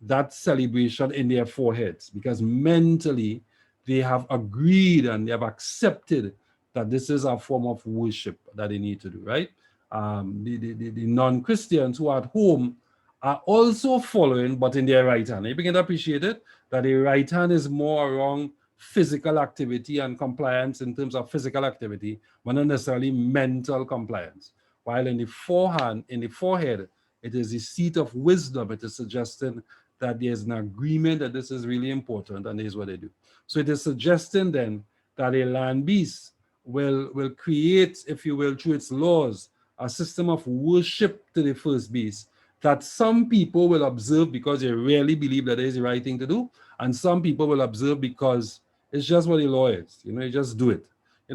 that celebration in their foreheads, because mentally they have agreed and they have accepted that this is a form of worship that they need to do, right? The non-Christians who are at home are also following, but in their right hand. You begin to appreciate it, that the right hand is more around physical activity and compliance in terms of physical activity, but not necessarily mental compliance. While in the forehead, it is the seat of wisdom. It is suggesting that there's an agreement that this is really important, and this is what they do. So it is suggesting then that a land beast will create, if you will, through its laws, a system of worship to the first beast that some people will observe because they really believe that it is the right thing to do, and some people will observe because it's just what the law is. You just do it.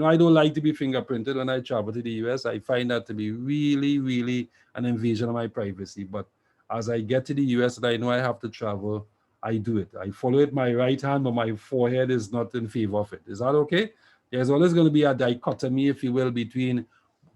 I don't like to be fingerprinted when I travel to the US. I find that to be really, really an invasion of my privacy. But as I get to the US and I know I have to travel, I do it. I follow it my right hand, but my forehead is not in favor of it. Is that okay? There's always going to be a dichotomy, if you will, between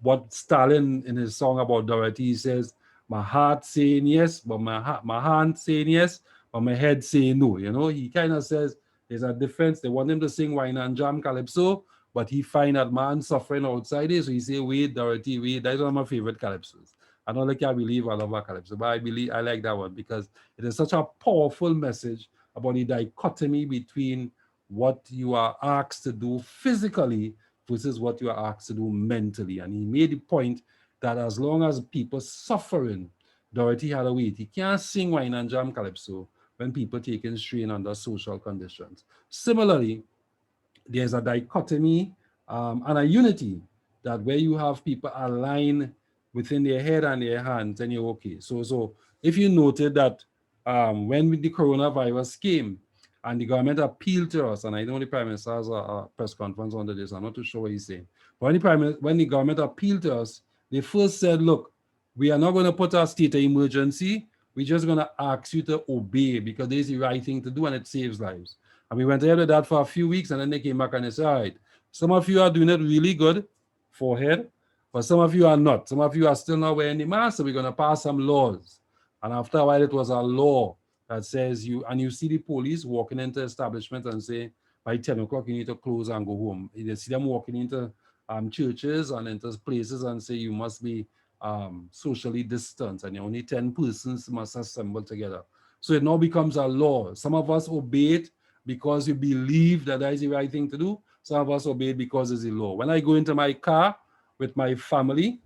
what Stalin in his song about Dorothy says, my heart saying yes, but my hand saying yes, but my head saying no. He kind of says there's a difference. They want him to sing Wine and Jam Calypso, but he find that man suffering outside it. So he say, wait, Dorothy, wait. That's one of my favorite calypsos. I don't like I believe I love a calypso, but I like that one because it is such a powerful message about the dichotomy between what you are asked to do physically versus what you are asked to do mentally. And he made the point that as long as people suffering, Dorothy had a wait. He can't sing wine and jam calypso when people taking strain under social conditions. Similarly, there's a dichotomy and a unity that where you have people align within their head and their hands, and you're okay. So if you noted that when the coronavirus came and the government appealed to us, and I know the Prime Minister has a press conference on this, I'm not too sure what he's saying. But when the government appealed to us, they first said, look, we are not going to put a state of emergency. We're just going to ask you to obey because this is the right thing to do and it saves lives. And we went ahead with that for a few weeks, and then they came back and they said, all right, some of you are doing it really good, forehead, but some of you are not. Some of you are still not wearing the mask, so we're going to pass some laws. And after a while, it was a law that says you see the police walking into establishments and say, by 10 o'clock, you need to close and go home. You see them walking into churches and into places and say you must be socially distant and only 10 persons must assemble together. So it now becomes a law. Some of us obey it because we believe that is the right thing to do. Some of us obey it because it's a law. When I go into my car with my family,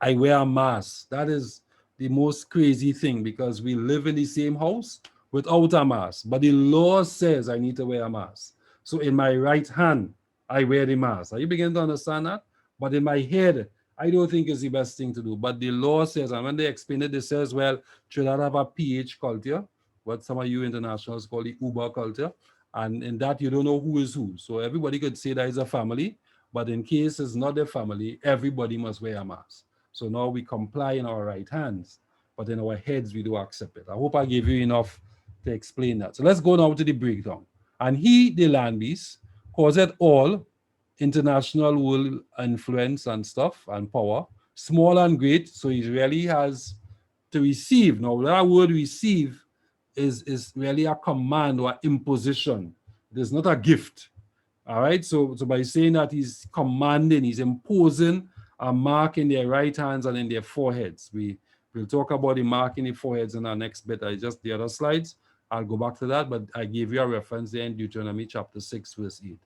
I wear a mask. That is the most crazy thing because we live in the same house without a mask. But the law says I need to wear a mask. So in my right hand, I wear the mask. Are you beginning to understand that? But in my head, I don't think it's the best thing to do. But the law says, and when they explain it, they says, well, should I have a PH culture? What some of you internationals call the Uber culture. And in that, you don't know who is who. So everybody could say that is a family. But in case it's not a family, everybody must wear a mask. So now we comply in our right hands, but in our heads, we do accept it. I hope I gave you enough to explain that. So let's go now to the breakdown. And he, the land beast, caused all international world influence and stuff and power, small and great. So he really has to receive. Now, that word receive is really a command or imposition. It is not a gift. All right. So by saying that he's commanding, he's imposing a mark in their right hands and in their foreheads. We'll talk about the mark in the foreheads in our next bit. I just the other slides. I'll go back to that, but I gave you a reference there in Deuteronomy chapter 6, verse 8.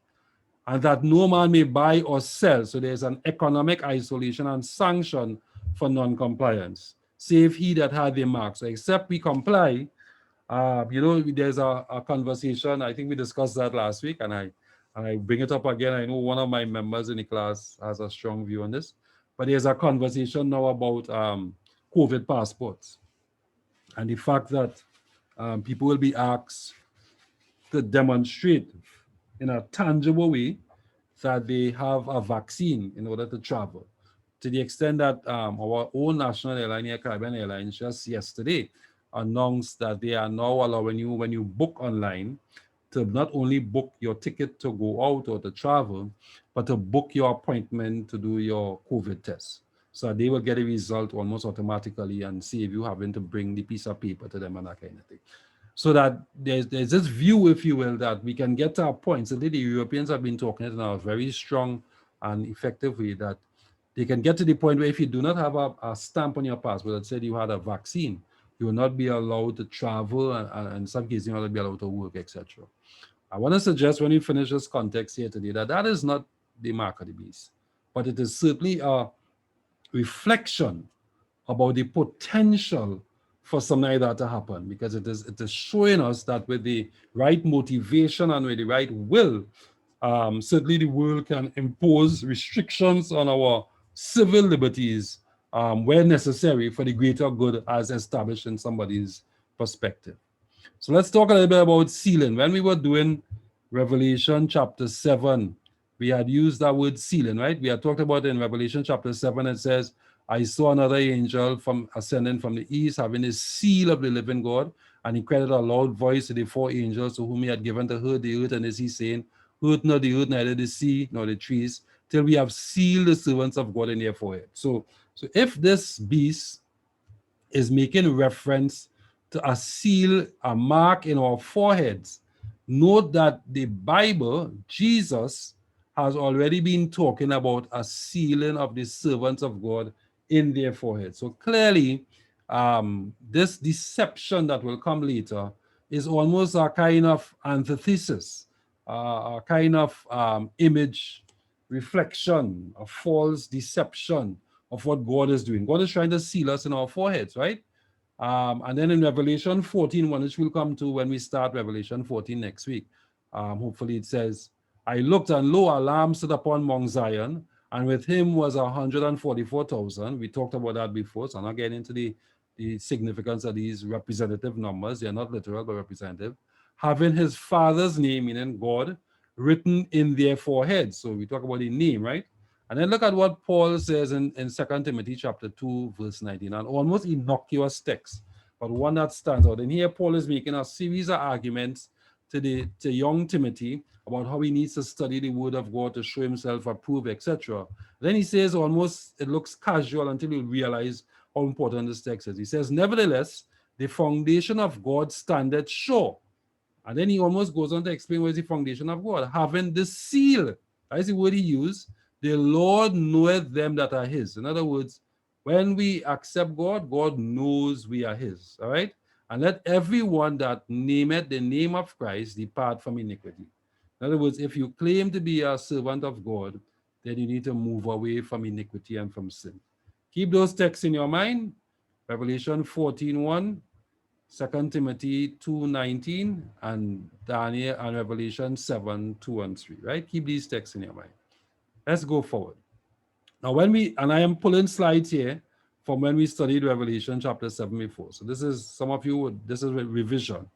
And that no man may buy or sell. So there's an economic isolation and sanction for non-compliance, save he that had the mark. So except we comply, there's a conversation. I think we discussed that last week, and I bring it up again. I know one of my members in the class has a strong view on this, but there's a conversation now about COVID passports and the fact that people will be asked to demonstrate in a tangible way that they have a vaccine in order to travel. To the extent that our own national airline, Air Caribbean Airlines, just yesterday announced that they are now allowing you, when you book online, to not only book your ticket to go out or to travel, but to book your appointment to do your COVID test. So they will get a result almost automatically and save you having to bring the piece of paper to them and that kind of thing. So that there's this view, if you will, that we can get to a point. So the Europeans have been talking it in a very strong and effective way that they can get to the point where if you do not have a stamp on your passport that said you had a vaccine, you will not be allowed to travel, and in some cases, you will not be allowed to work, etc. I want to suggest when we finish this context here today that is not the mark of the beast, but it is certainly a reflection about the potential for something like that to happen, because it is showing us that with the right motivation and with the right will, certainly the world can impose restrictions on our civil liberties where necessary for the greater good as established in somebody's perspective. So let's talk a little bit about sealing. When we were doing Revelation chapter 7, we had used that word sealing, right? We had talked about it in Revelation chapter 7. It says, I saw another angel from ascending from the east, having a seal of the living God, and he cried a loud voice to the four angels to whom he had given to hurt the earth and the sea, saying, hurt not the earth, neither the sea, nor the trees, till we have sealed the servants of God in their forehead. So if this beast is making reference to a seal, a mark in our foreheads, note that the Bible, Jesus, has already been talking about a sealing of the servants of God in their forehead. So clearly, this deception that will come later is almost a kind of antithesis, a kind of image reflection, a false deception of what God is doing. God is trying to seal us in our foreheads, right? And then in Revelation 14, which we'll come to when we start Revelation 14 next week, hopefully it says, I looked and lo, a lamb stood upon Mount Zion, and with him was 144,000. We talked about that before, so I'm not getting into the significance of these representative numbers. They're not literal, but representative. Having his father's name, meaning God, written in their foreheads. So we talk about the name, right? And then look at what Paul says in 2 Timothy chapter 2, verse 19, an almost innocuous text, but one that stands out. And here Paul is making a series of arguments to young Timothy about how he needs to study the word of God to show himself approved, etc. Then he says almost, it looks casual until you realize how important this text is. He says, nevertheless, the foundation of God standeth sure. And then he almost goes on to explain what is the foundation of God. Having the seal, that is the word he used, the Lord knoweth them that are his. In other words, when we accept God, God knows we are his. All right? And let everyone that nameth the name of Christ depart from iniquity. In other words, if you claim to be a servant of God, then you need to move away from iniquity and from sin. Keep those texts in your mind. Revelation 14:1, 2 Timothy 2:19, and Daniel and Revelation 7:2 and 3, right? Keep these texts in your mind. Let's go forward. Now, and I am pulling slides here from when we studied Revelation chapter 7 before. So this is, some of you, this is a revision.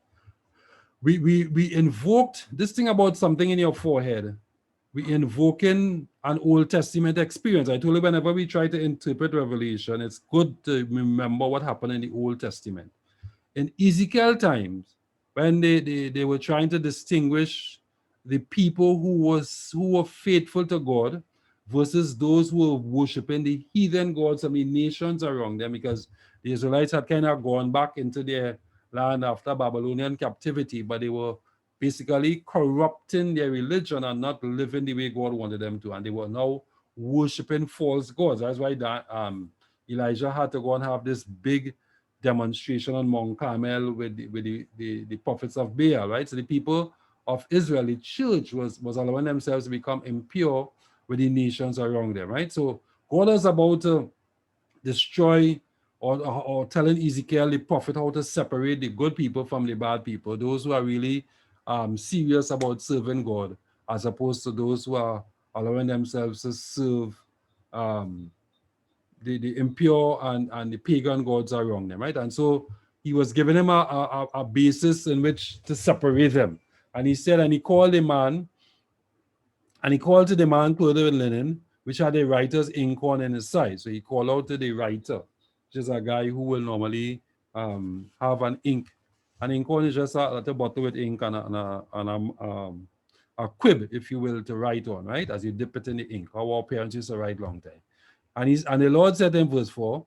We invoked this thing about something in your forehead. We invoking an Old Testament experience. I told you whenever we try to interpret Revelation, it's good to remember what happened in the Old Testament. In Ezekiel times, when they were trying to distinguish the people who were faithful to God versus those who were worshiping the heathen gods of the nations around them, because the Israelites had kind of gone back into their land after Babylonian captivity, but they were basically corrupting their religion and not living the way God wanted them to, and they were now worshiping false gods. That's why Elijah had to go and have this big demonstration on Mount Carmel with the prophets of Baal, right? So the people of Israel, the church, was allowing themselves to become impure with the nations around them, right? So God is about to destroy or telling Ezekiel, the prophet, how to separate the good people from the bad people, those who are really serious about serving God, as opposed to those who are allowing themselves to serve the impure and the pagan gods around them, right? And so he was giving him a basis in which to separate them. And he said, and he called the man, and he called to the man clothed with linen, which had a writer's inkhorn in his side. So he called out to the writer, which is a guy who will normally have an ink. An inkhorn is just a bottle with ink and a quib, if you will, to write on, right? As you dip it in the ink. Our parents used to write long time. And the Lord said in verse 4,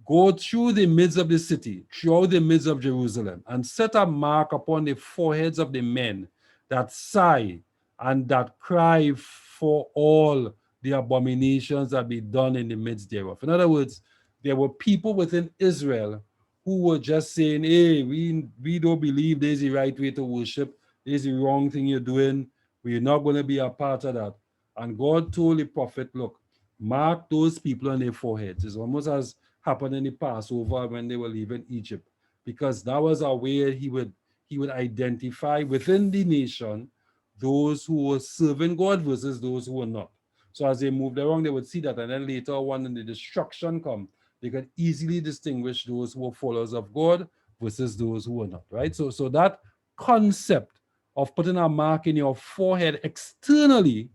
go through the midst of the city, throughout the midst of Jerusalem, and set a mark upon the foreheads of the men that sigh and that cry for all the abominations that be done in the midst thereof. In other words, there were people within Israel who were just saying, hey, we don't believe there's the right way to worship. There's the wrong thing you're doing. We're not going to be a part of that. And God told the prophet, look, mark those people on their foreheads. It's almost as happened in the Passover when they were leaving Egypt, because that was a way he would identify within the nation those who were serving God versus those who were not. So as they moved around, they would see that, and then later on, when the destruction come, they could easily distinguish those who were followers of God versus those who were not. Right. So that concept of putting a mark in your forehead externally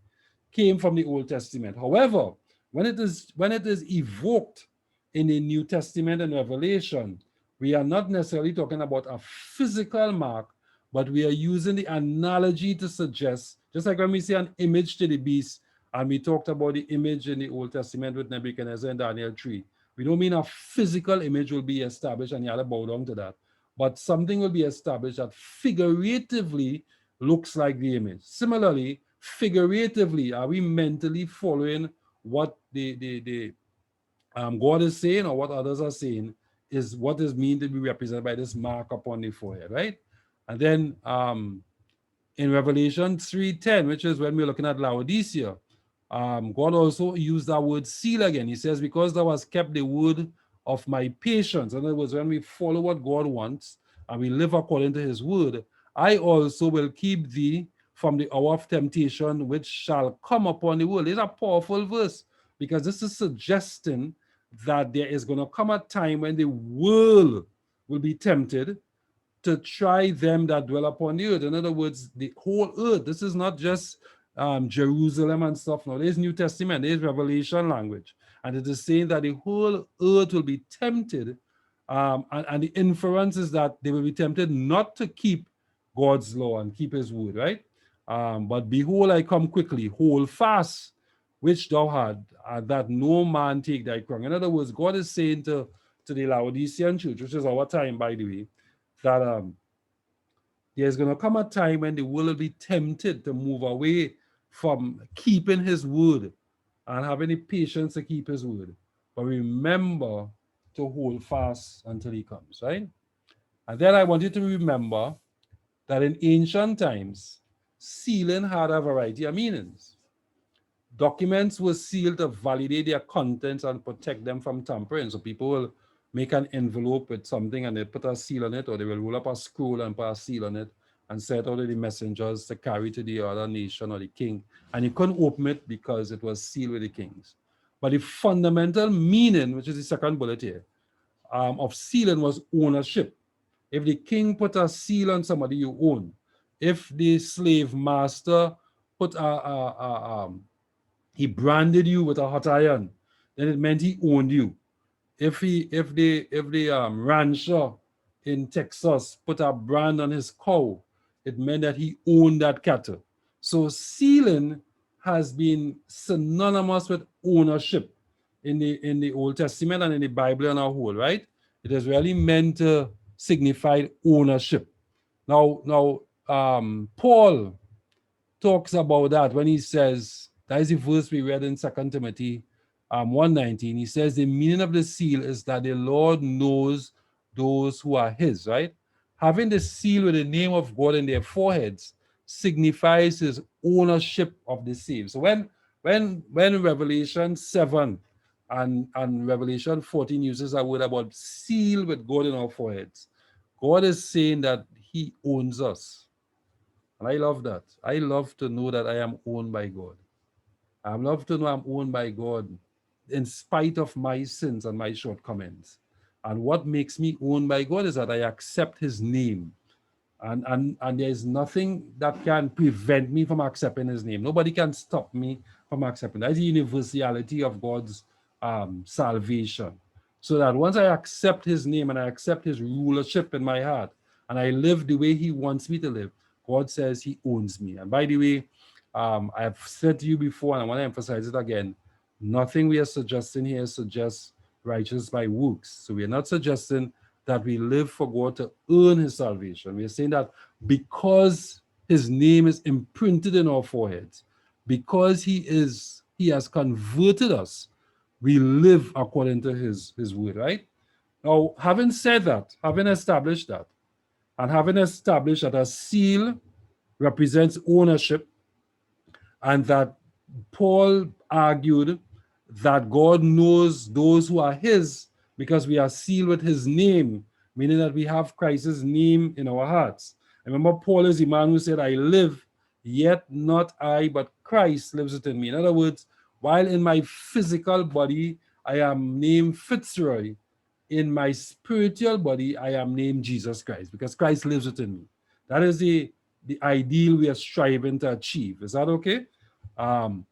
came from the Old Testament. However, when it is evoked in the New Testament and Revelation, we are not necessarily talking about a physical mark, but we are using the analogy to suggest, just like when we say an image to the beast, and we talked about the image in the Old Testament with Nebuchadnezzar and Daniel 3. We don't mean a physical image will be established and you have to bow down to that, but something will be established that figuratively looks like the image. Similarly, figuratively? Are we mentally following what the God is saying or what others are saying is what is mean to be represented by this mark upon the forehead, right? And then in Revelation 3:10, which is when we're looking at Laodicea, God also used that word seal again. He says, because thou hast kept the word of my patience. In other words, when we follow what God wants and we live according to his word, I also will keep thee from the hour of temptation which shall come upon the world. It's a powerful verse because this is suggesting that there is going to come a time when the world will be tempted to try them that dwell upon the earth. In other words, the whole earth. This is not just Jerusalem and stuff. No, there's New Testament, there's Revelation language. And it is saying that the whole earth will be tempted. And the inference is that they will be tempted not to keep God's law and keep his word, right? But behold, I come quickly, hold fast, which thou had, that no man take thy crown. In other words, God is saying to the Laodicean church, which is our time, by the way, that there's going to come a time when the world will be tempted to move away from keeping his word and having the patience to keep his word. But remember to hold fast until he comes, right? And then I want you to remember that in ancient times, sealing had a variety of meanings. Documents were sealed to validate their contents and protect them from tampering. So people will make an envelope with something and they put a seal on it, or they will roll up a scroll and put a seal on it and send out to the messengers to carry to the other nation or the king. And you couldn't open it because it was sealed with the kings. But the fundamental meaning, which is the second bullet here, of sealing was ownership. If the king put a seal on somebody you own, if the slave master put he branded you with a hot iron, then it meant he owned you. If the rancher in Texas put a brand on his cow, it meant that he owned that cattle. So sealing has been synonymous with ownership in the Old Testament and in the Bible on a whole, right? It is really meant to signify ownership. Now, Paul talks about that when he says, that is the verse we read in 2 Timothy 1:19. He says the meaning of the seal is that the Lord knows those who are his, right? Having the seal with the name of God in their foreheads signifies his ownership of the saved. So when Revelation 7 and Revelation 14 uses a word about seal with God in our foreheads, God is saying that he owns us. And I love that. I love to know that I am owned by God. I love to know I'm owned by God in spite of my sins and my shortcomings. And what makes me owned by God is that I accept his name. And there is nothing that can prevent me from accepting his name. Nobody can stop me from accepting. That's the universality of God's salvation. So that once I accept his name and I accept his rulership in my heart, and I live the way he wants me to live, God says he owns me. And by the way, I've said to you before, and I want to emphasize it again, nothing we are suggesting here suggests righteousness by works. So we are not suggesting that we live for God to earn his salvation. We are saying that because his name is imprinted in our foreheads, because he has converted us, we live according to his word, right? Now, having said that, having established that, and having established that a seal represents ownership, and that Paul argued that God knows those who are his because we are sealed with his name, meaning that we have Christ's name in our hearts. Remember, Paul is the man who said, I live, yet not I, but Christ lives within me. In other words, while in my physical body, I am named Fitzroy, in my spiritual body, I am named Jesus Christ because Christ lives within me. That is the ideal we are striving to achieve. Is that okay? Now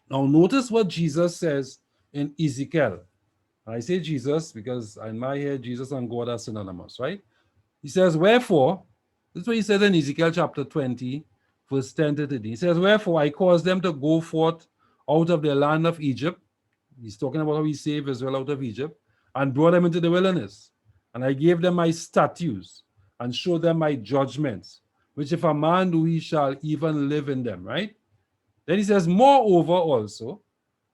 notice what Jesus says in Ezekiel. I say Jesus because in my head, Jesus and God are synonymous, right? He says, wherefore, this is what he says in Ezekiel chapter 20, verse 10 to 13. He says, wherefore I caused them to go forth out of the land of Egypt. He's talking about how he saved Israel out of Egypt and brought them into the wilderness. And I gave them my statutes and showed them my judgments, which if a man do, he shall even live in them, right? Then he says, moreover also,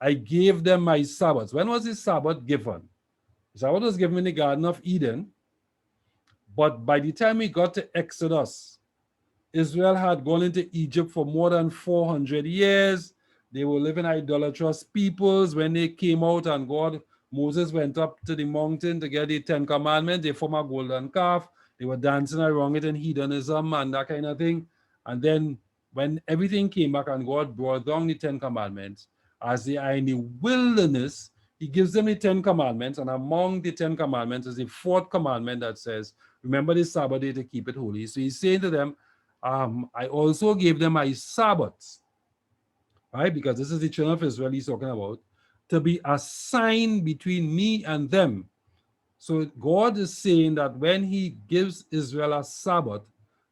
I gave them my Sabbaths. When was his Sabbath given? The Sabbath was given in the Garden of Eden, but by the time we got to Exodus, Israel had gone into Egypt for more than 400 years. They were living idolatrous peoples. When they came out and Moses went up to the mountain to get the Ten Commandments, they formed a golden calf. They were dancing around it in hedonism and that kind of thing. And then when everything came back and God brought down the Ten Commandments, as they are in the wilderness, he gives them the Ten Commandments. And among the Ten Commandments is the fourth commandment that says, remember the Sabbath day to keep it holy. So he's saying to them, I also gave them my Sabbaths, right? Because this is the children of Israel he's talking about, to be a sign between me and them. So God is saying that when he gives Israel a Sabbath,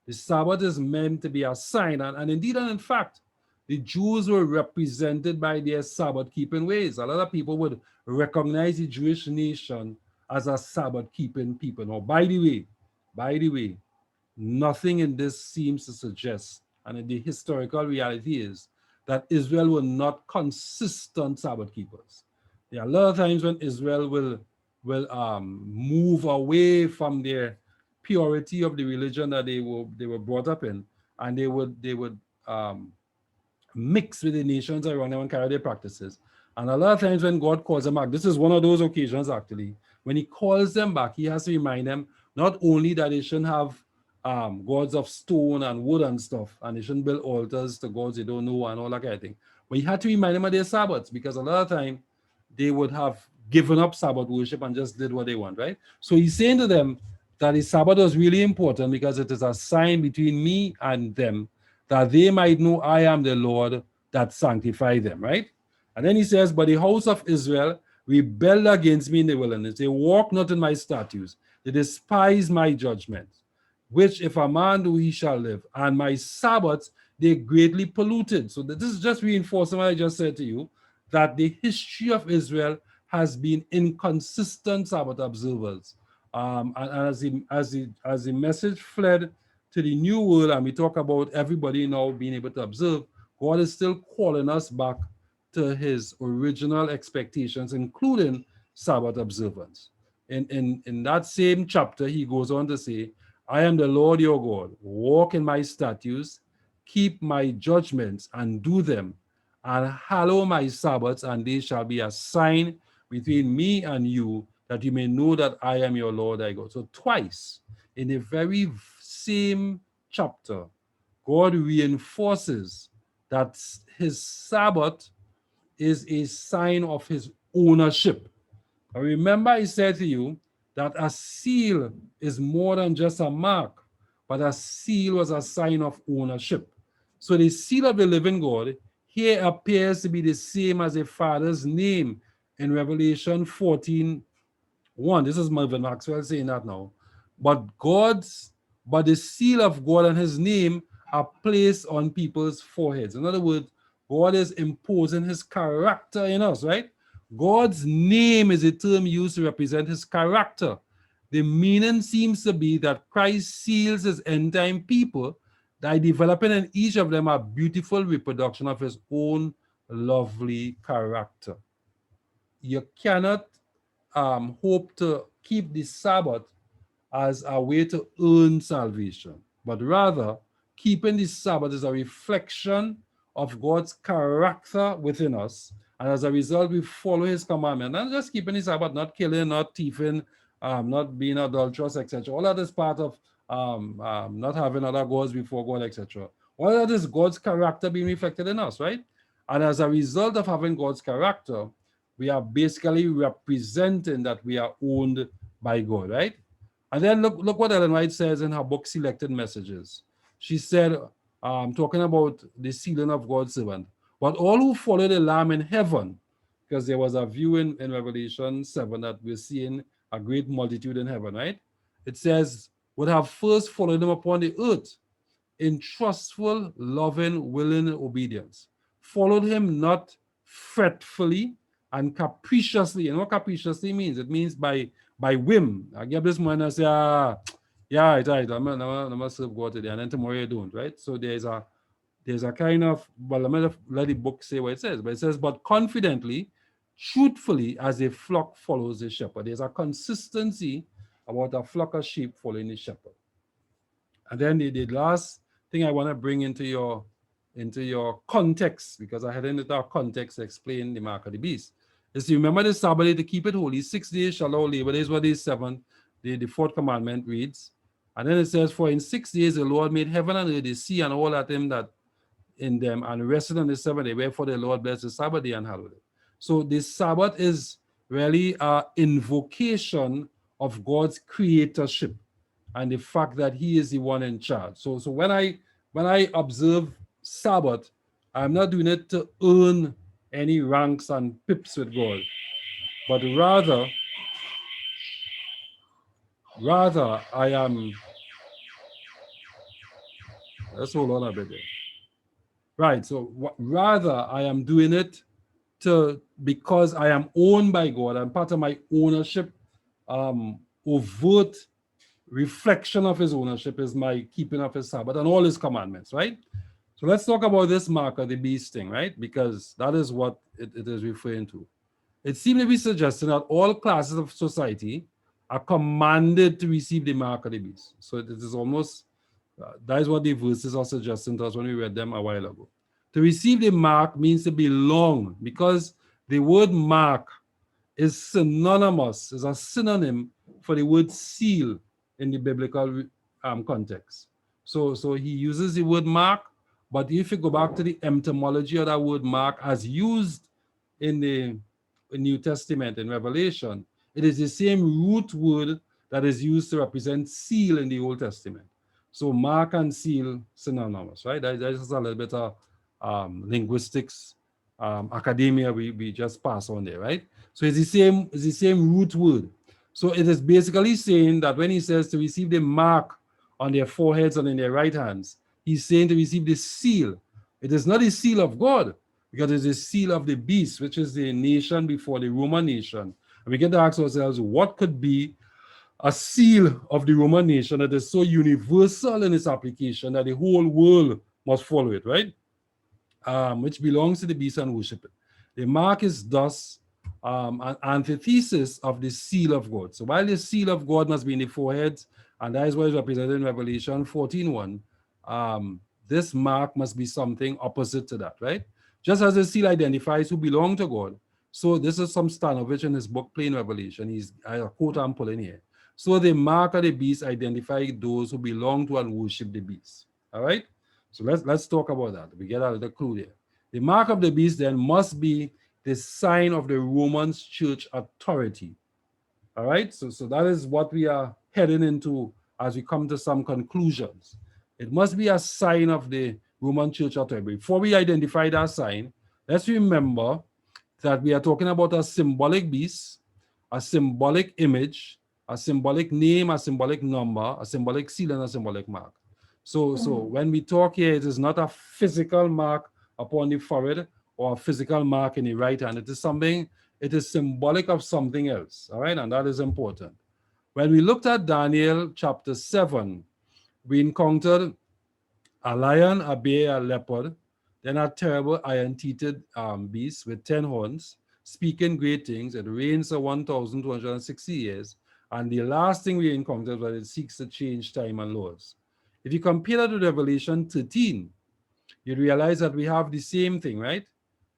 the Sabbath is meant to be a sign. And indeed, and in fact, the Jews were represented by their Sabbath keeping ways. A lot of people would recognize the Jewish nation as a Sabbath keeping people. Now, by the way, nothing in this seems to suggest, and the historical reality is, that Israel were not consistent Sabbath keepers. There are a lot of times when Israel will move away from their purity of the religion that they were brought up in, and they would mix with the nations around them and carry their practices. And a lot of times when God calls them back, this is one of those occasions actually, when he calls them back, he has to remind them not only that they shouldn't have gods of stone and wood and stuff, and they shouldn't build altars to gods they don't know and all that kind of thing, but he had to remind them of their Sabbaths, because a lot of time they would have given up Sabbath worship and just did what they want, right? So he's saying to them that the Sabbath was really important because it is a sign between me and them, that they might know I am the Lord that sanctify them, right? And then he says, but the house of Israel rebelled against me in the wilderness. They walk not in my statutes. They despise my judgments, which if a man do, he shall live. And my Sabbaths, they greatly polluted. So this is just reinforcing what I just said to you, that the history of Israel has been inconsistent Sabbath observers. And as the message fled to the new world, and we talk about everybody now being able to observe, God is still calling us back to his original expectations, including Sabbath observance. In that same chapter, he goes on to say, I am the Lord your God. Walk in my statutes, keep my judgments, and do them, and hallow my Sabbaths, and they shall be a sign between me and you, that you may know that I am your Lord thy God. So twice in the very same chapter, God reinforces that his Sabbath is a sign of his ownership. I remember I said to you that a seal is more than just a mark, but a seal was a sign of ownership. So the seal of the living God here appears to be the same as a father's name in Revelation 14:1. This is Melvin Maxwell saying that now. But the seal of God and his name are placed on people's foreheads. In other words, God is imposing his character in us, right? God's name is a term used to represent his character. The meaning seems to be that Christ seals his end time people by developing in each of them a beautiful reproduction of his own lovely character. You cannot hope to keep the Sabbath as a way to earn salvation, but rather keeping the Sabbath is a reflection of God's character within us. And as a result, we follow his commandment. Not just keeping the Sabbath, not killing, not thieving, not being adulterous, etc. All that is part of not having other gods before God, etc. All that is God's character being reflected in us, right? And as a result of having God's character, we are basically representing that we are owned by God, right? And then look what Ellen White says in her book, Selected Messages. She said, talking about the sealing of God's servant, but all who follow the Lamb in heaven, because there was a view in Revelation 7 that we're seeing a great multitude in heaven, right? It says, would have first followed him upon the earth in trustful, loving, willing obedience. Followed him not fretfully and capriciously. You know what capriciously means? It means by whim. I get this morning and say, yeah, it's right. I'm gonna serve God today, and then tomorrow you don't, right? So there's a there's a kind of, well, let the book say what it says, but it says, but confidently, truthfully, as a flock follows the shepherd. There's a consistency about a flock of sheep following the shepherd. And then the last thing I want to bring into your context, because I had into our context to explain the mark of the beast, is to remember the Sabbath day to keep it holy. 6 days shall thou labor, days what is 7. The fourth commandment reads, and then it says, for in 6 days the Lord made heaven and earth, the sea, and all that him that in them, and rested on the 7th day. Wherefore the Lord blessed the Sabbath day and hallowed it. So the Sabbath is really an invocation of God's creatorship and the fact that He is the one in charge. So when I observe Sabbath, I'm not doing it to earn any ranks and pips with God, but rather I am. Let's hold on a bit there. Right. So rather I am doing it because I am owned by God, and part of my ownership, overt reflection of His ownership is my keeping of His Sabbath and all His commandments, right? So let's talk about this mark of the beast thing, right? Because that is what it is referring to. It seems to be suggesting that all classes of society are commanded to receive the mark of the beast. So it is almost, that is what the verses are suggesting to us when we read them a while ago. To receive the mark means to belong, because the word mark is synonymous, is a synonym for the word seal in the biblical context. So he uses the word mark, but if you go back to the etymology of that word mark as used in the New Testament in Revelation, it is the same root word that is used to represent seal in the Old Testament. So mark and seal synonymous, right? That is a little bit of linguistics, academia we just pass on there, right? So it's the same root word. So it is basically saying that when he says to receive the mark on their foreheads and in their right hands, he's saying to receive the seal. It is not the seal of God, because it's the seal of the beast, which is the nation before the Roman nation. And we get to ask ourselves, what could be a seal of the Roman nation that is so universal in its application that the whole world must follow it, right? Which belongs to the beast and worship it. The mark is thus an antithesis of the seal of God. So while the seal of God must be in the forehead, and that is what is represented in Revelation 14:1, this mark must be something opposite to that, right? Just as the seal identifies who belong to God, so this is some Stanovich in his book, Plain Revelation. I quote I'm pulling here. So the mark of the beast identifies those who belong to and worship the beast. All right? So let's talk about that. We get a little clue there. The mark of the beast then must be the sign of the Roman church authority. All right? So that is what we are heading into as we come to some conclusions. It must be a sign of the Roman church authority. Before we identify that sign, let's remember that we are talking about a symbolic beast, a symbolic image, a symbolic name, a symbolic number, a symbolic seal, and a symbolic mark. So when we talk here, it is not a physical mark upon the forehead or a physical mark in the right hand. It is symbolic of something else, all right? And that is important. When we looked at Daniel chapter 7, we encountered a lion, a bear, a leopard, then a terrible iron-teeth beast with 10 horns, speaking great things. It reigns for 1,260 years. And the last thing we encountered was it seeks to change time and laws. If you compare that to Revelation 13, you realize that we have the same thing, right?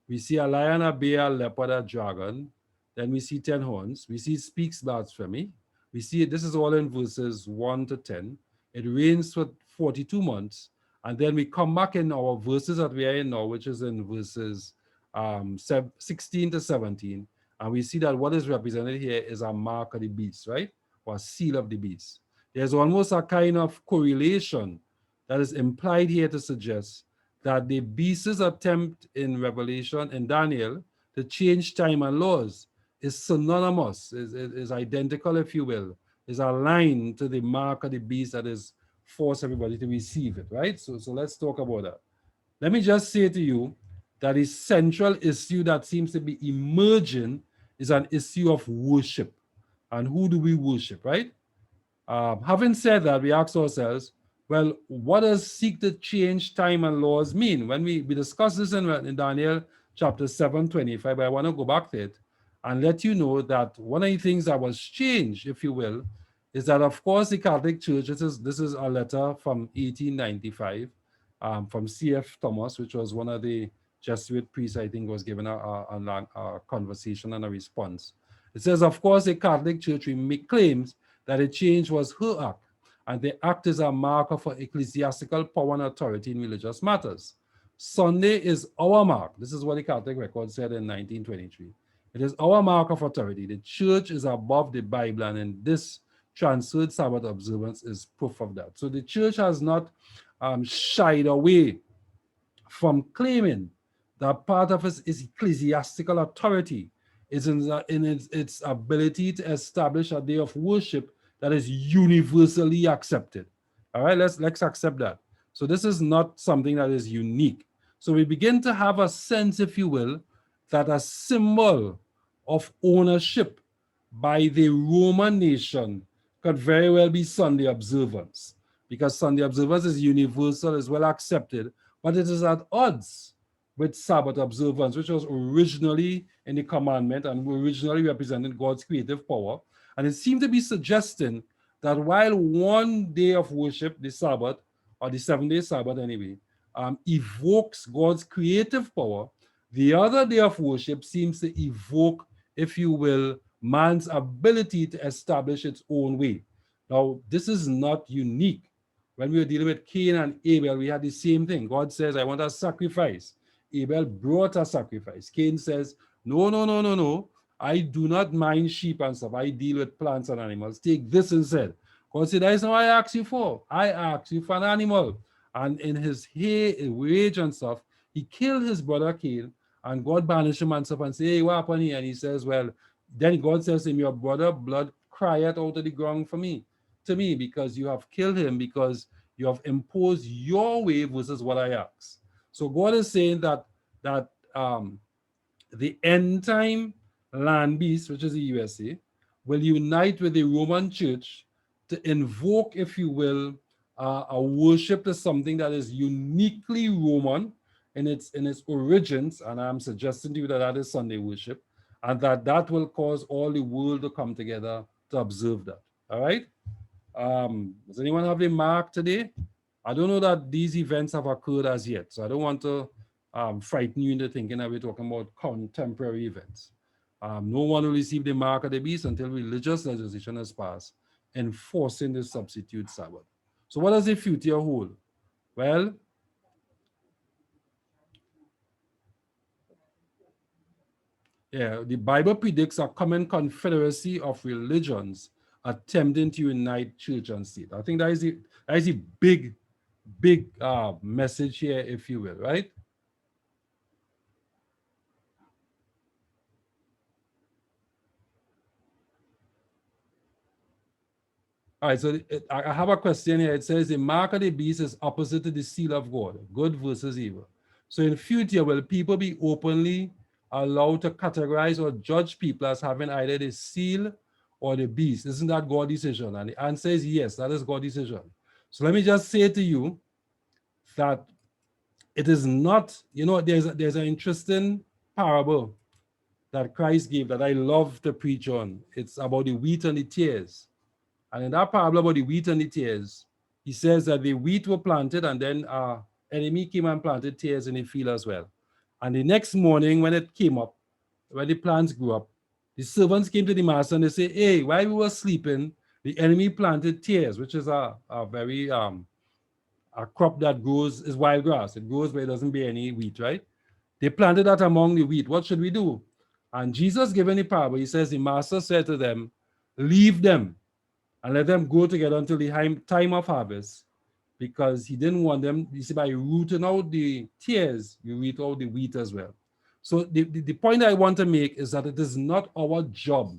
We see a lion, a bear, a leopard, a dragon. Then we see 10 horns. We see it speaks blasphemy. We see it, this is all in verses 1 to 10. It reigns for 42 months. And then we come back in our verses that we are in now, which is in verses 16 to 17. And we see that what is represented here is a mark of the beast, right? Or a seal of the beast. There's almost a kind of correlation that is implied here to suggest that the beast's attempt in Revelation and Daniel to change time and laws is synonymous, is identical, if you will, is aligned to the mark of the beast that is force everybody to receive it, right? So let's talk about that. Let me just say to you that the central issue that seems to be emerging is an issue of worship. And who do we worship, right? Having said that, we ask ourselves, Well, what does seek to change time and laws mean? When we discuss this in Daniel chapter 7:25, but I want to go back to it and let you know that one of the things that was changed, if you will, is that of course the Catholic Church, this is a letter from 1895 from C.F. Thomas, which was one of the Jesuit priests, I think, was given a conversation and a response. It says, of course, the Catholic Church claims that the change was her act, and the act is a marker for ecclesiastical power and authority in religious matters. Sunday is our mark. This is what the Catholic record said in 1923. It is our mark of authority. The church is above the Bible, and in this transferred Sabbath observance is proof of that. So the church has not shied away from claiming that part of its ecclesiastical authority is in its ability to establish a day of worship that is universally accepted. All right, let's accept that. So this is not something that is unique. So we begin to have a sense, if you will, that a symbol of ownership by the Roman nation could very well be Sunday observance, because Sunday observance is universal, is well accepted, but it is at odds with Sabbath observance, which was originally in the commandment and originally represented God's creative power. And it seemed to be suggesting that while one day of worship, the Sabbath, or the 7-day Sabbath anyway, evokes God's creative power, the other day of worship seems to evoke, if you will, man's ability to establish its own way. Now, this is not unique. When we were dealing with Cain and Abel, we had the same thing. God says, I want a sacrifice. Abel brought a sacrifice. Cain says, no, no, no, no, no. I do not mind sheep and stuff. I deal with plants and animals. Take this instead. God said, that is not what I asked you for. I asked you for an animal. And in his rage and stuff, he killed his brother Cain, and God banished him and stuff and said, hey, what happened here? And he says, well, then God says to him, your brother blood crieth out of the ground for me, to me, because you have killed him, because you have imposed your way versus what I asked. So God is saying that the end time land beast, which is the USA, will unite with the Roman Church to invoke, if you will, a worship to something that is uniquely Roman in its origins, and I'm suggesting to you that that is Sunday worship, and that will cause all the world to come together to observe that. All right. Does anyone have a mark today? I don't know that these events have occurred as yet, so I don't want to frighten you into thinking that we're talking about contemporary events. No one will receive the mark of the beast until religious legislation has passed enforcing the substitute Sabbath. So what does the future hold? Well, yeah, the Bible predicts a common confederacy of religions attempting to unite church and state. I think that is a big message here, if you will, right? All right, so I have a question here. It says the mark of the beast is opposite to the seal of God, good versus evil. So in future, will people be openly allowed to categorize or judge people as having either the seal or the beast? Isn't that God's decision? And the answer is yes, that is God's decision. So let me just say to you that it is not, there's an interesting parable that Christ gave that I love to preach on. It's about the wheat and the tares. And in that parable about the wheat and the tares, he says that the wheat were planted, and then enemy came and planted tares in the field as well. And the next morning when it came up, when the plants grew up, the servants came to the master and they say, hey, while we were sleeping, the enemy planted tares, which is a very a crop that grows, is wild grass. It grows but it doesn't bear any wheat, right? They planted that among the wheat. What should we do? And Jesus giving the parable, he says, the master said to them, leave them and let them go together until the time of harvest, because he didn't want them, you see, by rooting out the tares, you root out the wheat as well. So the point I want to make is that it is not our job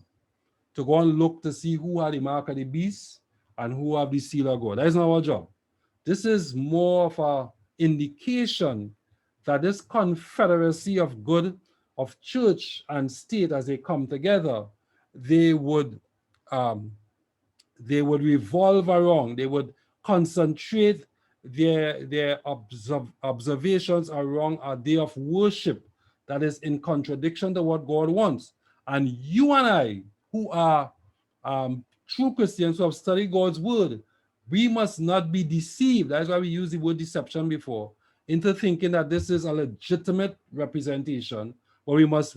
to go and look to see who are the mark of the beast and who have the seal of God. That is not our job. This is more of an indication that this confederacy of good, of church and state, as they come together, they would um, they would revolve around, they would concentrate their observations around a day of worship that is in contradiction to what God wants. And you and I, who are true Christians who have studied God's word, we must not be deceived. That's why we used the word deception before, into thinking that this is a legitimate representation. But we must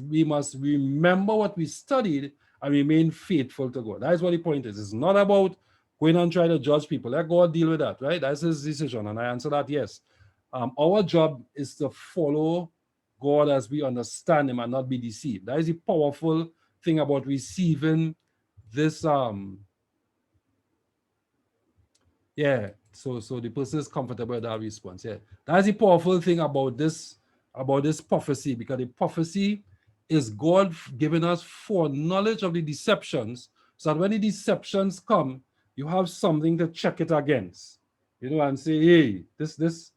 remember what we studied and remain faithful to God. That is what the point is. It's not about going and trying to judge people. Let God deal with that, right? That's his decision. And I answer that yes. Our job is to follow God as we understand him and not be deceived. That is the powerful thing about receiving this so the person is comfortable with that response. Yeah, that's the powerful thing about this prophecy, because the prophecy is God giving us foreknowledge of the deceptions, so that when the deceptions come, you have something to check it against, and say, hey, this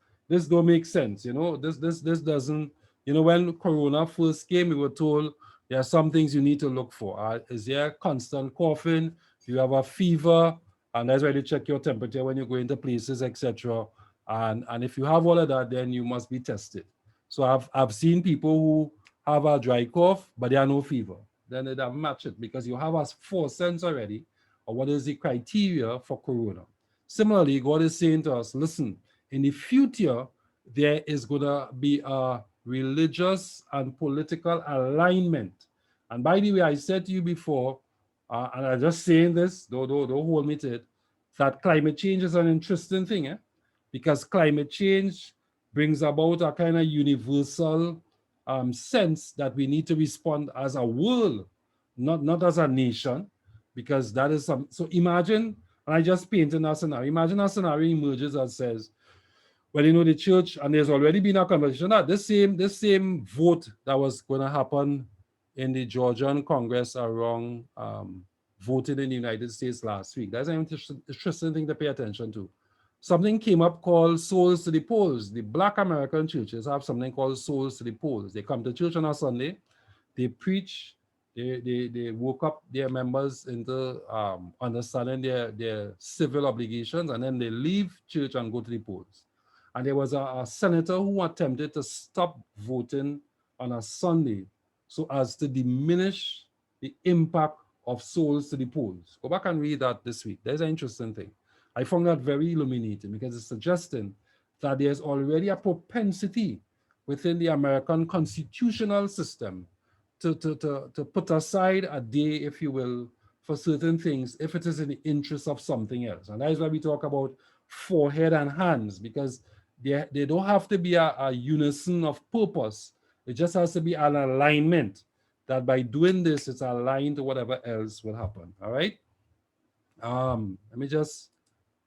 don't make sense. This doesn't. When Corona first came, we were told there are some things you need to look for. Is there constant coughing? Do you have a fever? And that's why they check your temperature when you go into places, etc. And if you have all of that, then you must be tested. So I've seen people who have a dry cough, but they have no fever. Then they don't match it, because you have a four sense already of what is the criteria for corona. Similarly, God is saying to us, listen, in the future, there is going to be a religious and political alignment. And by the way, I said to you before, and I'm just saying this, don't hold me to it, that climate change is an interesting thing, because climate change brings about a kind of universal sense that we need to respond as a world, not as a nation, because that is some. So imagine, and I just painted a scenario. Imagine a scenario emerges that says, well, the church, and there's already been a conversation that this same vote that was going to happen in the Georgian Congress around voting in the United States last week. That's an interesting thing to pay attention to. Something came up called Souls to the Polls. The Black American churches have something called Souls to the Polls. They come to church on a Sunday, they preach, they woke up their members into understanding their civil obligations, and then they leave church and go to the polls. And there was a senator who attempted to stop voting on a Sunday so as to diminish the impact of souls to the polls. Go back and read that this week. There's an interesting thing. I found that very illuminating, because it's suggesting that there's already a propensity within the American constitutional system to put aside a day, if you will, for certain things, if it is in the interest of something else. And that is why we talk about forehead and hands, because they don't have to be a unison of purpose. It just has to be an alignment, that by doing this, it's aligned to whatever else will happen. All right. Let me just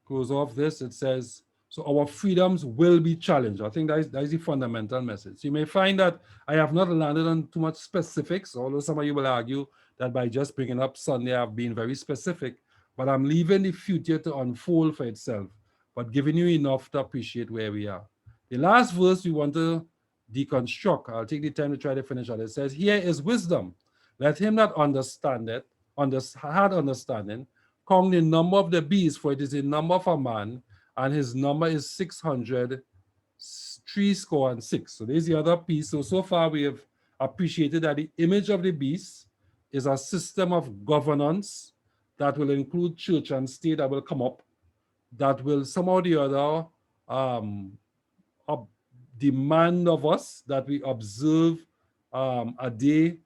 close off this. It says, so our freedoms will be challenged. I think that is the fundamental message. You may find that I have not landed on too much specifics, although some of you will argue that by just bringing up Sunday, I've been very specific, but I'm leaving the future to unfold for itself, but giving you enough to appreciate where we are. The last verse we want to deconstruct, I'll take the time to try to finish it. It says, here is wisdom. Let him that understand it, had understanding, count the number of the beast, for it is the number of a man, and his number is 600, 66. So there's the other piece. So far we have appreciated that the image of the beast is a system of governance that will include church and state, that will come up, that will somehow or the other demand of us that we observe a day.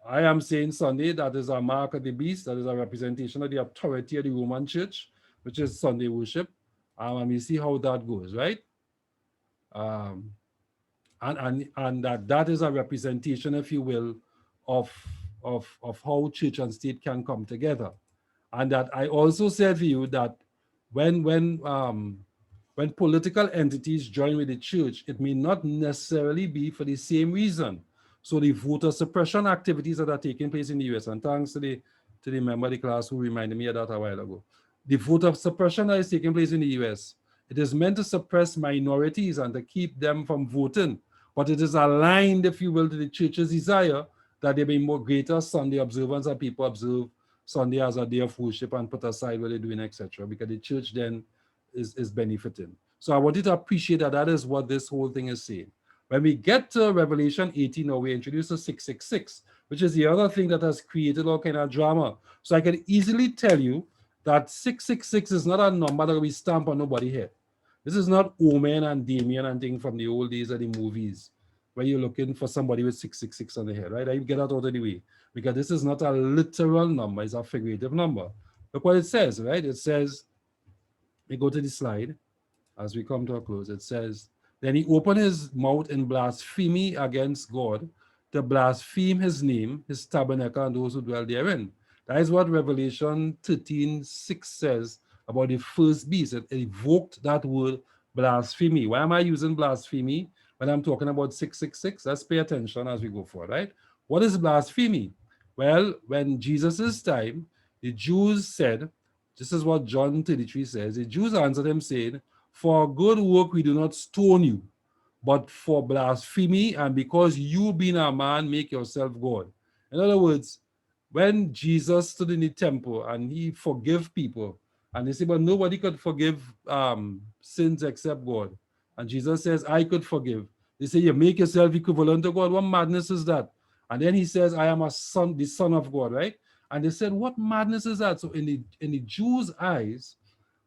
I am saying Sunday, that is a mark of the beast, that is a representation of the authority of the Roman Church, which is Sunday worship. And we see how that goes, right? And that is a representation, if you will, of how church and state can come together. And that I also said to you that when political entities join with the church, it may not necessarily be for the same reason. So the voter suppression activities that are taking place in the US, and thanks to the member of the class who reminded me of that a while ago, the voter suppression that is taking place in the US, it is meant to suppress minorities and to keep them from voting, but it is aligned, if you will, to the church's desire that there be more greater Sunday observance, and people observe Sunday as a day of worship and put aside what they're doing, etc. Because the church then is benefiting. So I want you to appreciate that that is what this whole thing is saying. When we get to Revelation 18, now we introduce the 666, which is the other thing that has created all kind of drama. So I can easily tell you that 666 is not a number that we stamp on nobody here. This is not Omen and Damien and thing from the old days of the movies where you're looking for somebody with 666 on the head, right? I get that out of the way because this is not a literal number, it's a figurative number. Look what it says, right? It says, we go to the slide as we come to a close. It says, then he opened his mouth in blasphemy against God to blaspheme his name, his tabernacle, and those who dwell therein. That is what Revelation 13:6 says about the first beast. It evoked that word blasphemy. Why am I using blasphemy when I'm talking about 666? Let's pay attention as we go forward, right? What is blasphemy? Well, when Jesus' time, the Jews said, this is what John 33 says, the Jews answered him saying, for good work we do not stone you, but for blasphemy, and because you being a man make yourself God. In other words, when Jesus stood in the temple and he forgave people, and they say, but nobody could forgive sins except God. And Jesus says, I could forgive. They say, you make yourself equivalent to God. What madness is that? And then he says, I am a son, the son of God, right? And they said, what madness is that? So in the Jews' eyes,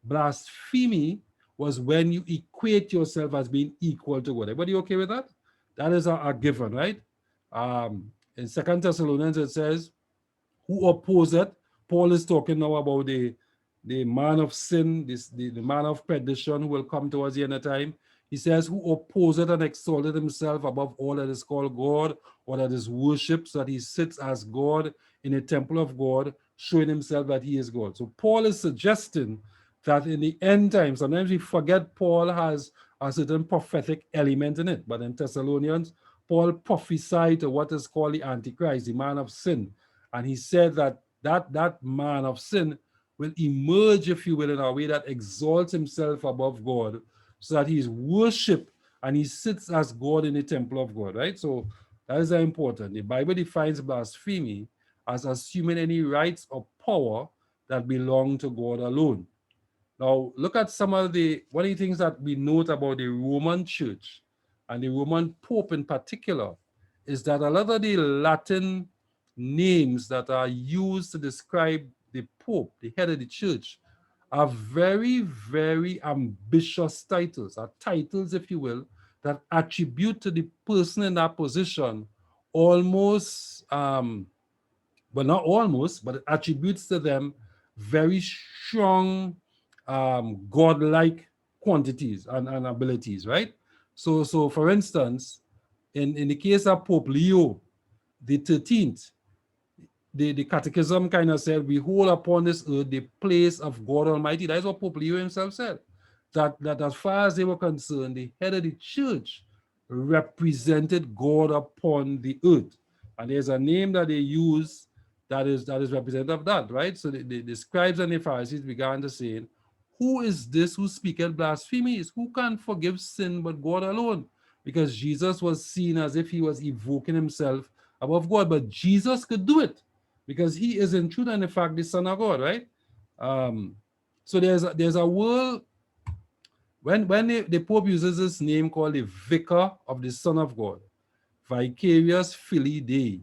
blasphemy was when you equate yourself as being equal to God. Everybody okay with that? That is a given, right? In Second Thessalonians, it says, who opposeth? Paul is talking now about the man of sin, the man of perdition who will come towards the end of time. He says, who opposeth and exalted himself above all that is called God or that is worshipped, so that he sits as God in the temple of God, showing himself that he is God. So Paul is suggesting that in the end time, sometimes we forget Paul has a certain prophetic element in it, but in Thessalonians, Paul prophesied to what is called the Antichrist, the man of sin. And he said that man of sin will emerge, if you will, in a way that exalts himself above God, so that he is worshipped and he sits as God in the temple of God, right? So that is important. The Bible defines blasphemy as assuming any rights or power that belong to God alone. Now, look at some of one of the things that we note about the Roman Church and the Roman Pope in particular is that a lot of the Latin names that are used to describe the Pope, the head of the church, are very, very ambitious titles, are titles, if you will, that attribute to the person in that position almost well, not almost, but it attributes to them very strong godlike quantities and abilities, right? So for instance, in the case of Pope Leo the 13th, the catechism kind of said, we hold upon this earth the place of God Almighty. That's what Pope Leo himself said. That as far as they were concerned, the head of the church represented God upon the earth. And there's a name that they use that is representative of that, right? So the scribes and the Pharisees began to say, who is this who speaketh blasphemies? Who can forgive sin but God alone? Because Jesus was seen as if he was evoking himself above God, but Jesus could do it because he is in truth and in fact the Son of God, right? So there's a world when the Pope uses this name called the Vicar of the Son of God, Vicarius Filii Dei,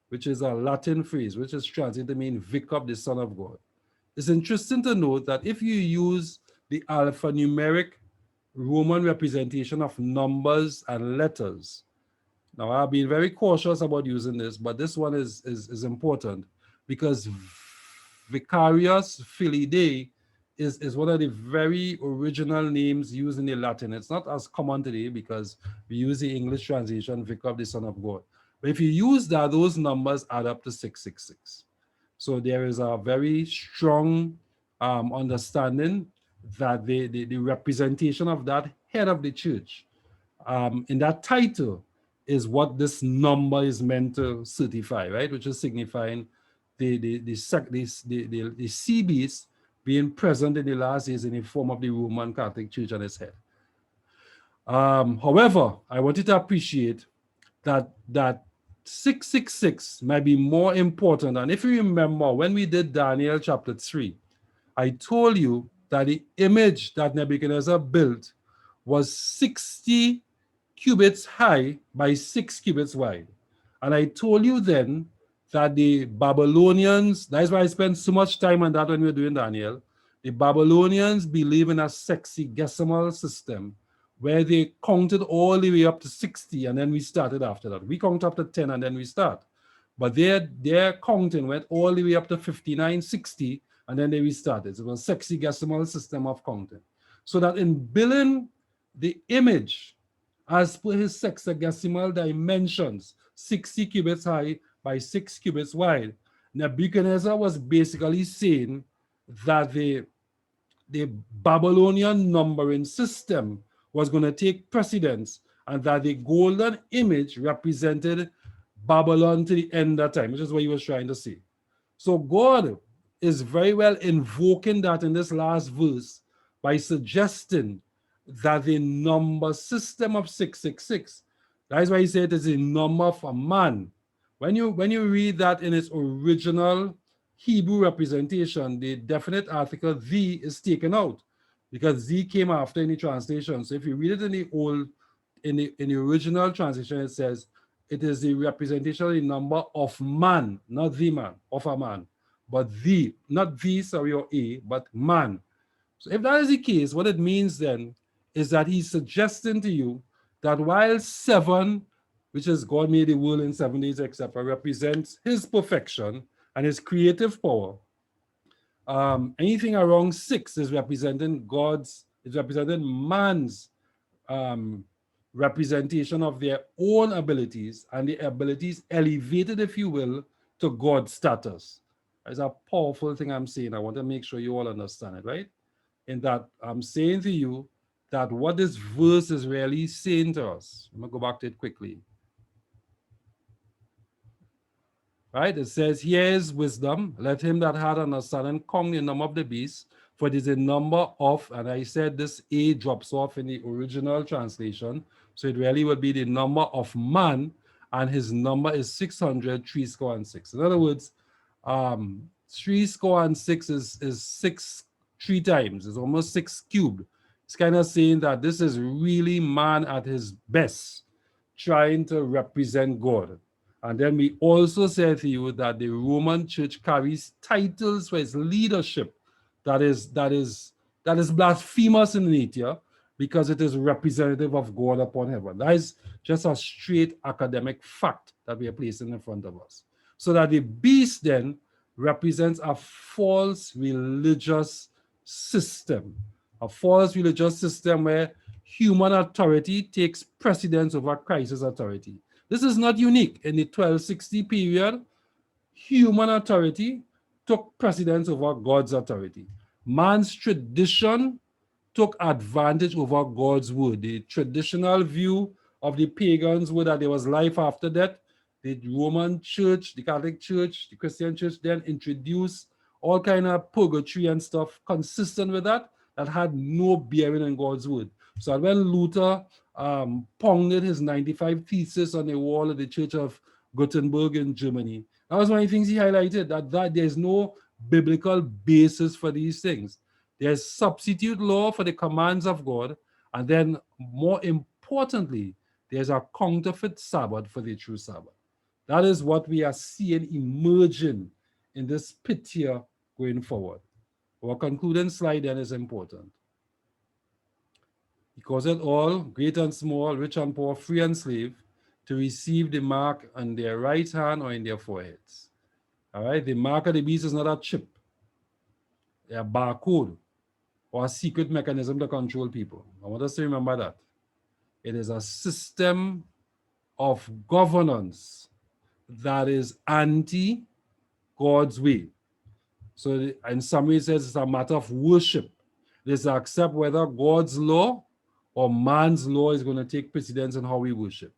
which is a Latin phrase, which is translated to mean Vicar of the Son of God. It's interesting to note that if you use the alphanumeric Roman representation of numbers and letters, now I've been very cautious about using this, but this one is important because Vicarius Filii Dei is one of the very original names used in the Latin. It's not as common today because we use the English translation, Vicar of the Son of God. But if you use that, those numbers add up to 666. So there is a very strong understanding that the representation of that head of the church in that title is what this number is meant to certify, right? Which is signifying the sea beast being present in the last days in the form of the Roman Catholic Church on its head. However, I want you to appreciate that 666 might be more important. And if you remember, when we did Daniel chapter 3, I told you that the image that Nebuchadnezzar built was 60 cubits high by 6 cubits wide. And I told you then that the Babylonians, that's why I spent so much time on that when we were doing Daniel. The Babylonians believe in a sexagesimal system where they counted all the way up to 60 and then we started after that. We count up to 10 and then we start. But their counting went all the way up to 59, 60, and then they restarted. So it was a sexagesimal system of counting. So that in building the image as per his sexagesimal dimensions, 60 cubits high by 6 cubits wide, Nebuchadnezzar was basically saying that the Babylonian numbering system was going to take precedence and that the golden image represented Babylon to the end of time, which is what he was trying to say. So God is very well invoking that in this last verse by suggesting that the number system of 666, that is why he said it is a number of a man. When you read that in its original Hebrew representation, the definite article "the" is taken out because "the" came after any translation. So if you read it in the original translation, it says it is the representation of the number of man, not the man, of a man, but the, not the, sorry, or a, but man. So if that is the case, what it means then is that he's suggesting to you that while 7, which is God made the world in 7 days, etc., represents his perfection and his creative power, anything around 6 is representing man's representation of their own abilities and the abilities elevated, if you will, to God's status. It's a powerful thing I'm saying. I want to make sure you all understand it, right? In that I'm saying to you that what this verse is really saying to us, I'm going to go back to it quickly. Right? It says, here is wisdom. Let him that had understanding count the number of the beast, for it is a number of, and I said this A drops off in the original translation. So it really would be the number of man, and his number is 600, 6. In other words, 6 is 6 3 times. It's almost 6 cubed. It's kind of saying that this is really man at his best, trying to represent God. And then we also said to you that the Roman church carries titles for its leadership that is blasphemous in nature because it is representative of God upon heaven. That is just a straight academic fact that we are placing in front of us. So that the beast then represents a false religious system, where human authority takes precedence over Christ's authority. This is not unique. In the 1260 period, human authority took precedence over God's authority. Man's tradition took advantage over God's word. The traditional view of the pagans was that there was life after death. The Roman church, the Catholic church, the Christian church then introduced all kind of purgatory and stuff consistent with that had no bearing on God's word. So when Luther pounded his 95 thesis on the wall of the Church of Gutenberg in Germany, that was one of the things he highlighted, that there's no biblical basis for these things. There's substitute law for the commands of God, and then more importantly, there's a counterfeit Sabbath for the true Sabbath. That is what we are seeing emerging in this pit here going forward. Our concluding slide then is important. He calls it all, great and small, rich and poor, free and slave, to receive the mark on their right hand or in their foreheads. All right, the mark of the beast is not a chip, a barcode, or a secret mechanism to control people. I want us to remember that. It is a system of governance that is anti-God's way. So in some ways, it's a matter of worship. It is to accept whether God's law or man's law is going to take precedence in how we worship.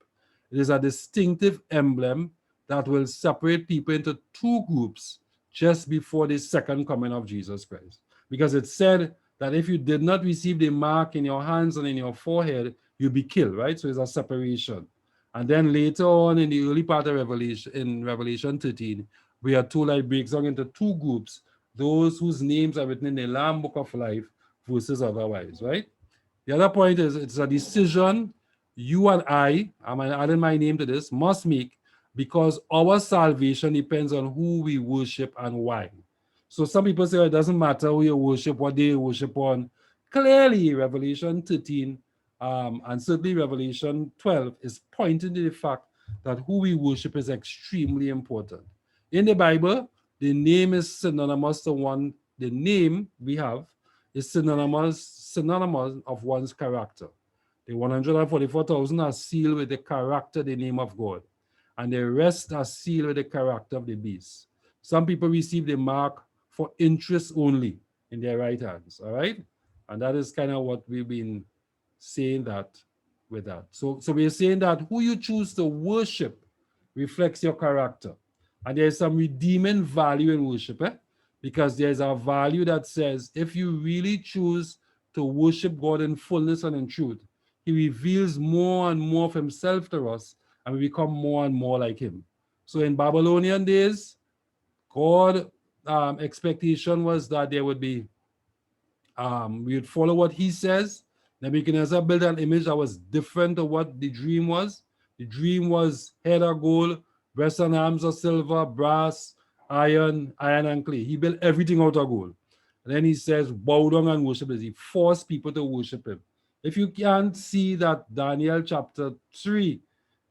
It is a distinctive emblem that will separate people into 2 groups just before the second coming of Jesus Christ. Because it said that if you did not receive the mark in your hands and in your forehead, you'll be killed, right? So it's a separation. And then later on in the early part of Revelation, in Revelation 13, we are told that it breaks down into 2 groups: those whose names are written in the Lamb Book of Life, versus otherwise, right? The other point is it's a decision you and I'm adding my name to this, must make because our salvation depends on who we worship and why. So some people say, "Oh, it doesn't matter who you worship, what day you worship on." Clearly, Revelation 13 and certainly Revelation 12 is pointing to the fact that who we worship is extremely important. In the Bible, the name is synonymous to one, the name we have is synonymous of one's character. The 144,000 are sealed with the character, the name of God, and the rest are sealed with the character of the beast. Some people receive the mark for interest only in their right hands, all right? And that is kind of what we've been saying that with that. So we're saying that who you choose to worship reflects your character. And there's some redeeming value in worship, because there's a value that says if you really choose to worship God in fullness and in truth, he reveals more and more of himself to us, and we become more and more like him. So in Babylonian days, God expectation was that there would be we would follow what he says. Nebuchadnezzar built an image that was different to what the dream was. The dream was head of gold, breast and arms of silver, brass, iron and clay. He built everything out of gold. And then he says, bow down and worship him. He forced people to worship him. If you can't see that Daniel chapter 3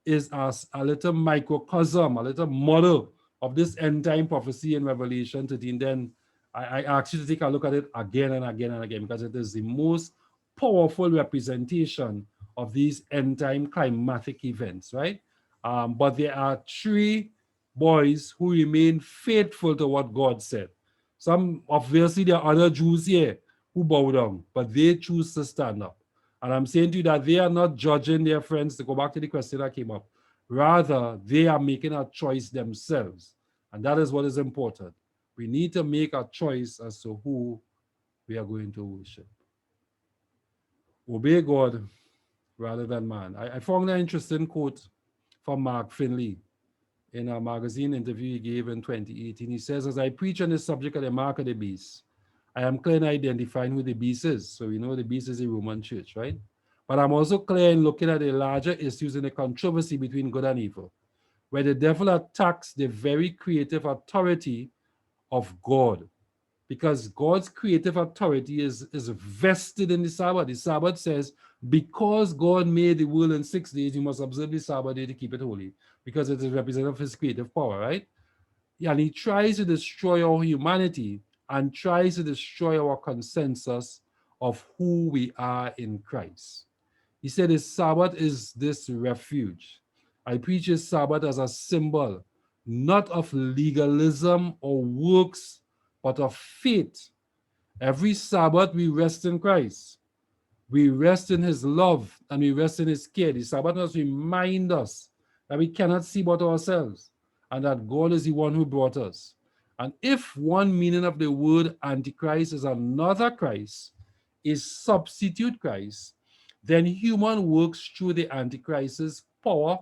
is as a little microcosm, a little model of this end time prophecy in Revelation 13, then I ask you to take a look at it again and again and again, because it is the most powerful representation of these end time climatic events, right? But there are three boys who remain faithful to what God said. Some, obviously, there are other Jews here who bow down, but they choose to stand up. And I'm saying to you that they are not judging their friends, to go back to the question that came up. Rather, they are making a choice themselves. And that is what is important. We need to make a choice as to who we are going to worship. Obey God rather than man. I found an interesting quote from Mark Finley in a magazine interview he gave in 2018. He says, as I preach on the subject of the mark of the beast, I am clear in identifying who the beast is. So we know the beast is the Roman church, right? But I'm also clear in looking at the larger issues in the controversy between good and evil, where the devil attacks the very creative authority of God. Because God's creative authority is vested in the Sabbath. The Sabbath says, because God made the world in 6 days, you must observe the Sabbath day to keep it holy, because it is representative of his creative power, right? And he tries to destroy our humanity and tries to destroy our consensus of who we are in Christ. He said his Sabbath is this refuge. I preach his Sabbath as a symbol, not of legalism or works, but of faith. Every Sabbath we rest in Christ. We rest in his love and we rest in his care. The Sabbath must remind us that we cannot see but ourselves and that God is the one who brought us. And if one meaning of the word Antichrist is another Christ, a substitute Christ, then human works through the Antichrist's power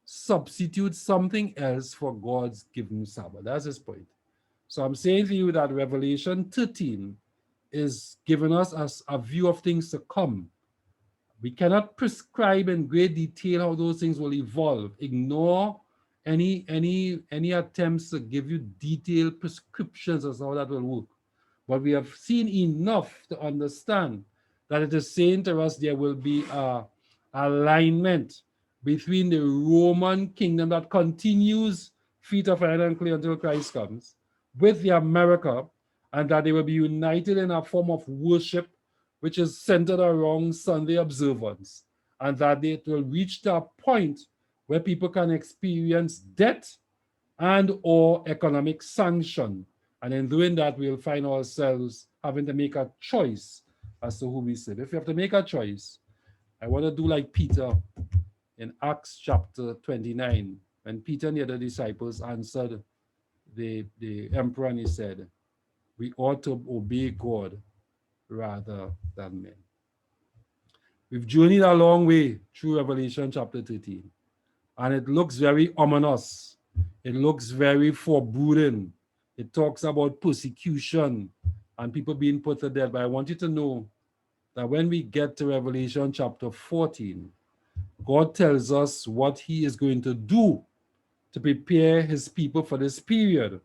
substitute something else for God's given Sabbath. That's his point. So I'm saying to you that Revelation 13 is giving us as a view of things to come. We cannot prescribe in great detail how those things will evolve. Ignore any attempts to give you detailed prescriptions as to how that will work. But we have seen enough to understand that it is saying to us there will be a alignment between the Roman kingdom that continues feet of iron and clay until Christ comes with the America, and that they will be united in a form of worship which is centered around Sunday observance, and that it will reach that point where people can experience debt and or economic sanction. And in doing that, we'll find ourselves having to make a choice as to who we serve. If you have to make a choice, I want to do like Peter in Acts chapter 29, when Peter and the other disciples answered the emperor and he said, we ought to obey God rather than men. We've journeyed a long way through Revelation chapter 13, and it looks very ominous. It looks very foreboding. It talks about persecution and people being put to death. But I want you to know that when we get to Revelation chapter 14, God tells us what he is going to do to prepare his people for this period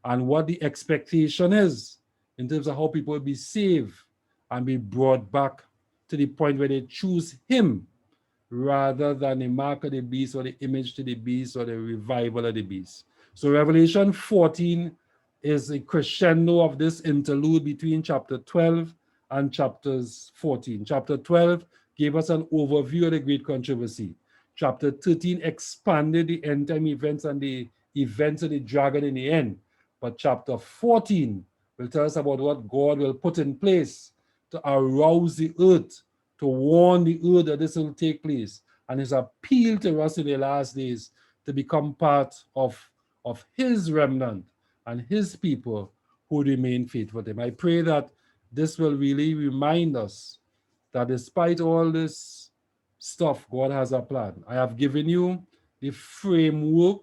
and what the expectation is in terms of how people will be saved and be brought back to the point where they choose him rather than the mark of the beast or the image to the beast or the revival of the beast. So Revelation 14 is a crescendo of this interlude between chapter 12 and chapters 14. Chapter 12 gave us an overview of the great controversy. Chapter 13 expanded the end time events and the events of the dragon in the end. But chapter 14 will tell us about what God will put in place to arouse the earth, to warn the earth that this will take place, and his appeal to us in the last days to become part of his remnant and his people who remain faithful to him. I pray that this will really remind us that despite all this stuff, God has a plan. I have given you the framework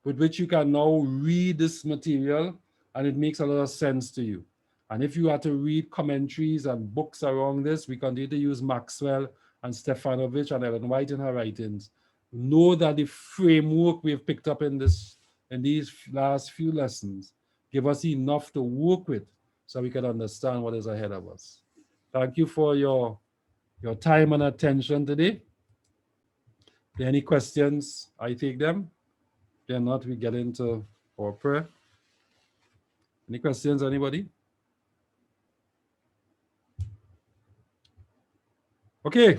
with which you can now read this material, and it makes a lot of sense to you. And if you had to read commentaries and books around this, we continue to use Maxwell and Stefanovic and Ellen White in her writings. Know that the framework we've picked up in these last few lessons give us enough to work with so we can understand what is ahead of us. Thank you for your time and attention today. If there are any questions, I take them. If there are not, we get into our prayer. Any questions, anybody? Okay.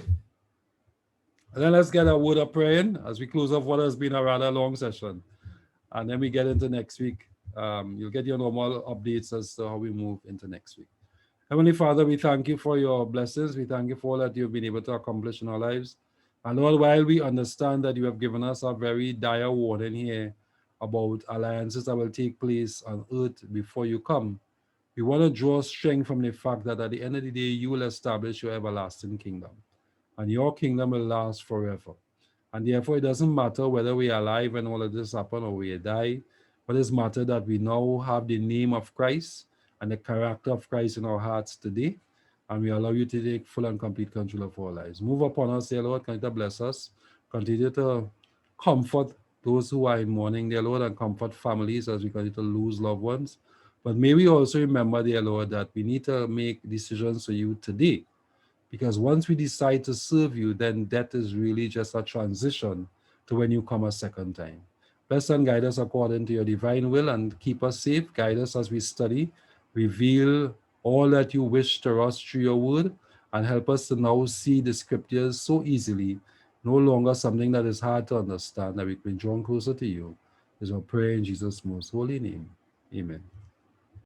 And then let's get a word of prayer in as we close off what has been a rather long session. And then we get into next week. You'll get your normal updates as to how we move into next week. Heavenly Father, we thank you for your blessings. We thank you for all that you've been able to accomplish in our lives. And Lord, while we understand that you have given us a very dire warning here about alliances that will take place on earth before you come, we want to draw strength from the fact that at the end of the day, you will establish your everlasting kingdom. And your kingdom will last forever. And therefore, it doesn't matter whether we are alive when all of this happen or we die, but it's matter that we now have the name of Christ and the character of Christ in our hearts today, and we allow you to take full and complete control of our lives. Move upon us, dear Lord. Continue to bless us. Continue to comfort those who are in mourning, dear Lord, and comfort families as we continue to lose loved ones. But may we also remember, dear Lord, that we need to make decisions for you today. Because once we decide to serve you, then that is really just a transition to when you come a second time. Bless and guide us according to your divine will and keep us safe. Guide us as we study. Reveal all that you wish to us through your word and help us to now see the scriptures so easily, no longer something that is hard to understand, that we can draw closer to you. Is our prayer in Jesus' most holy name. Amen.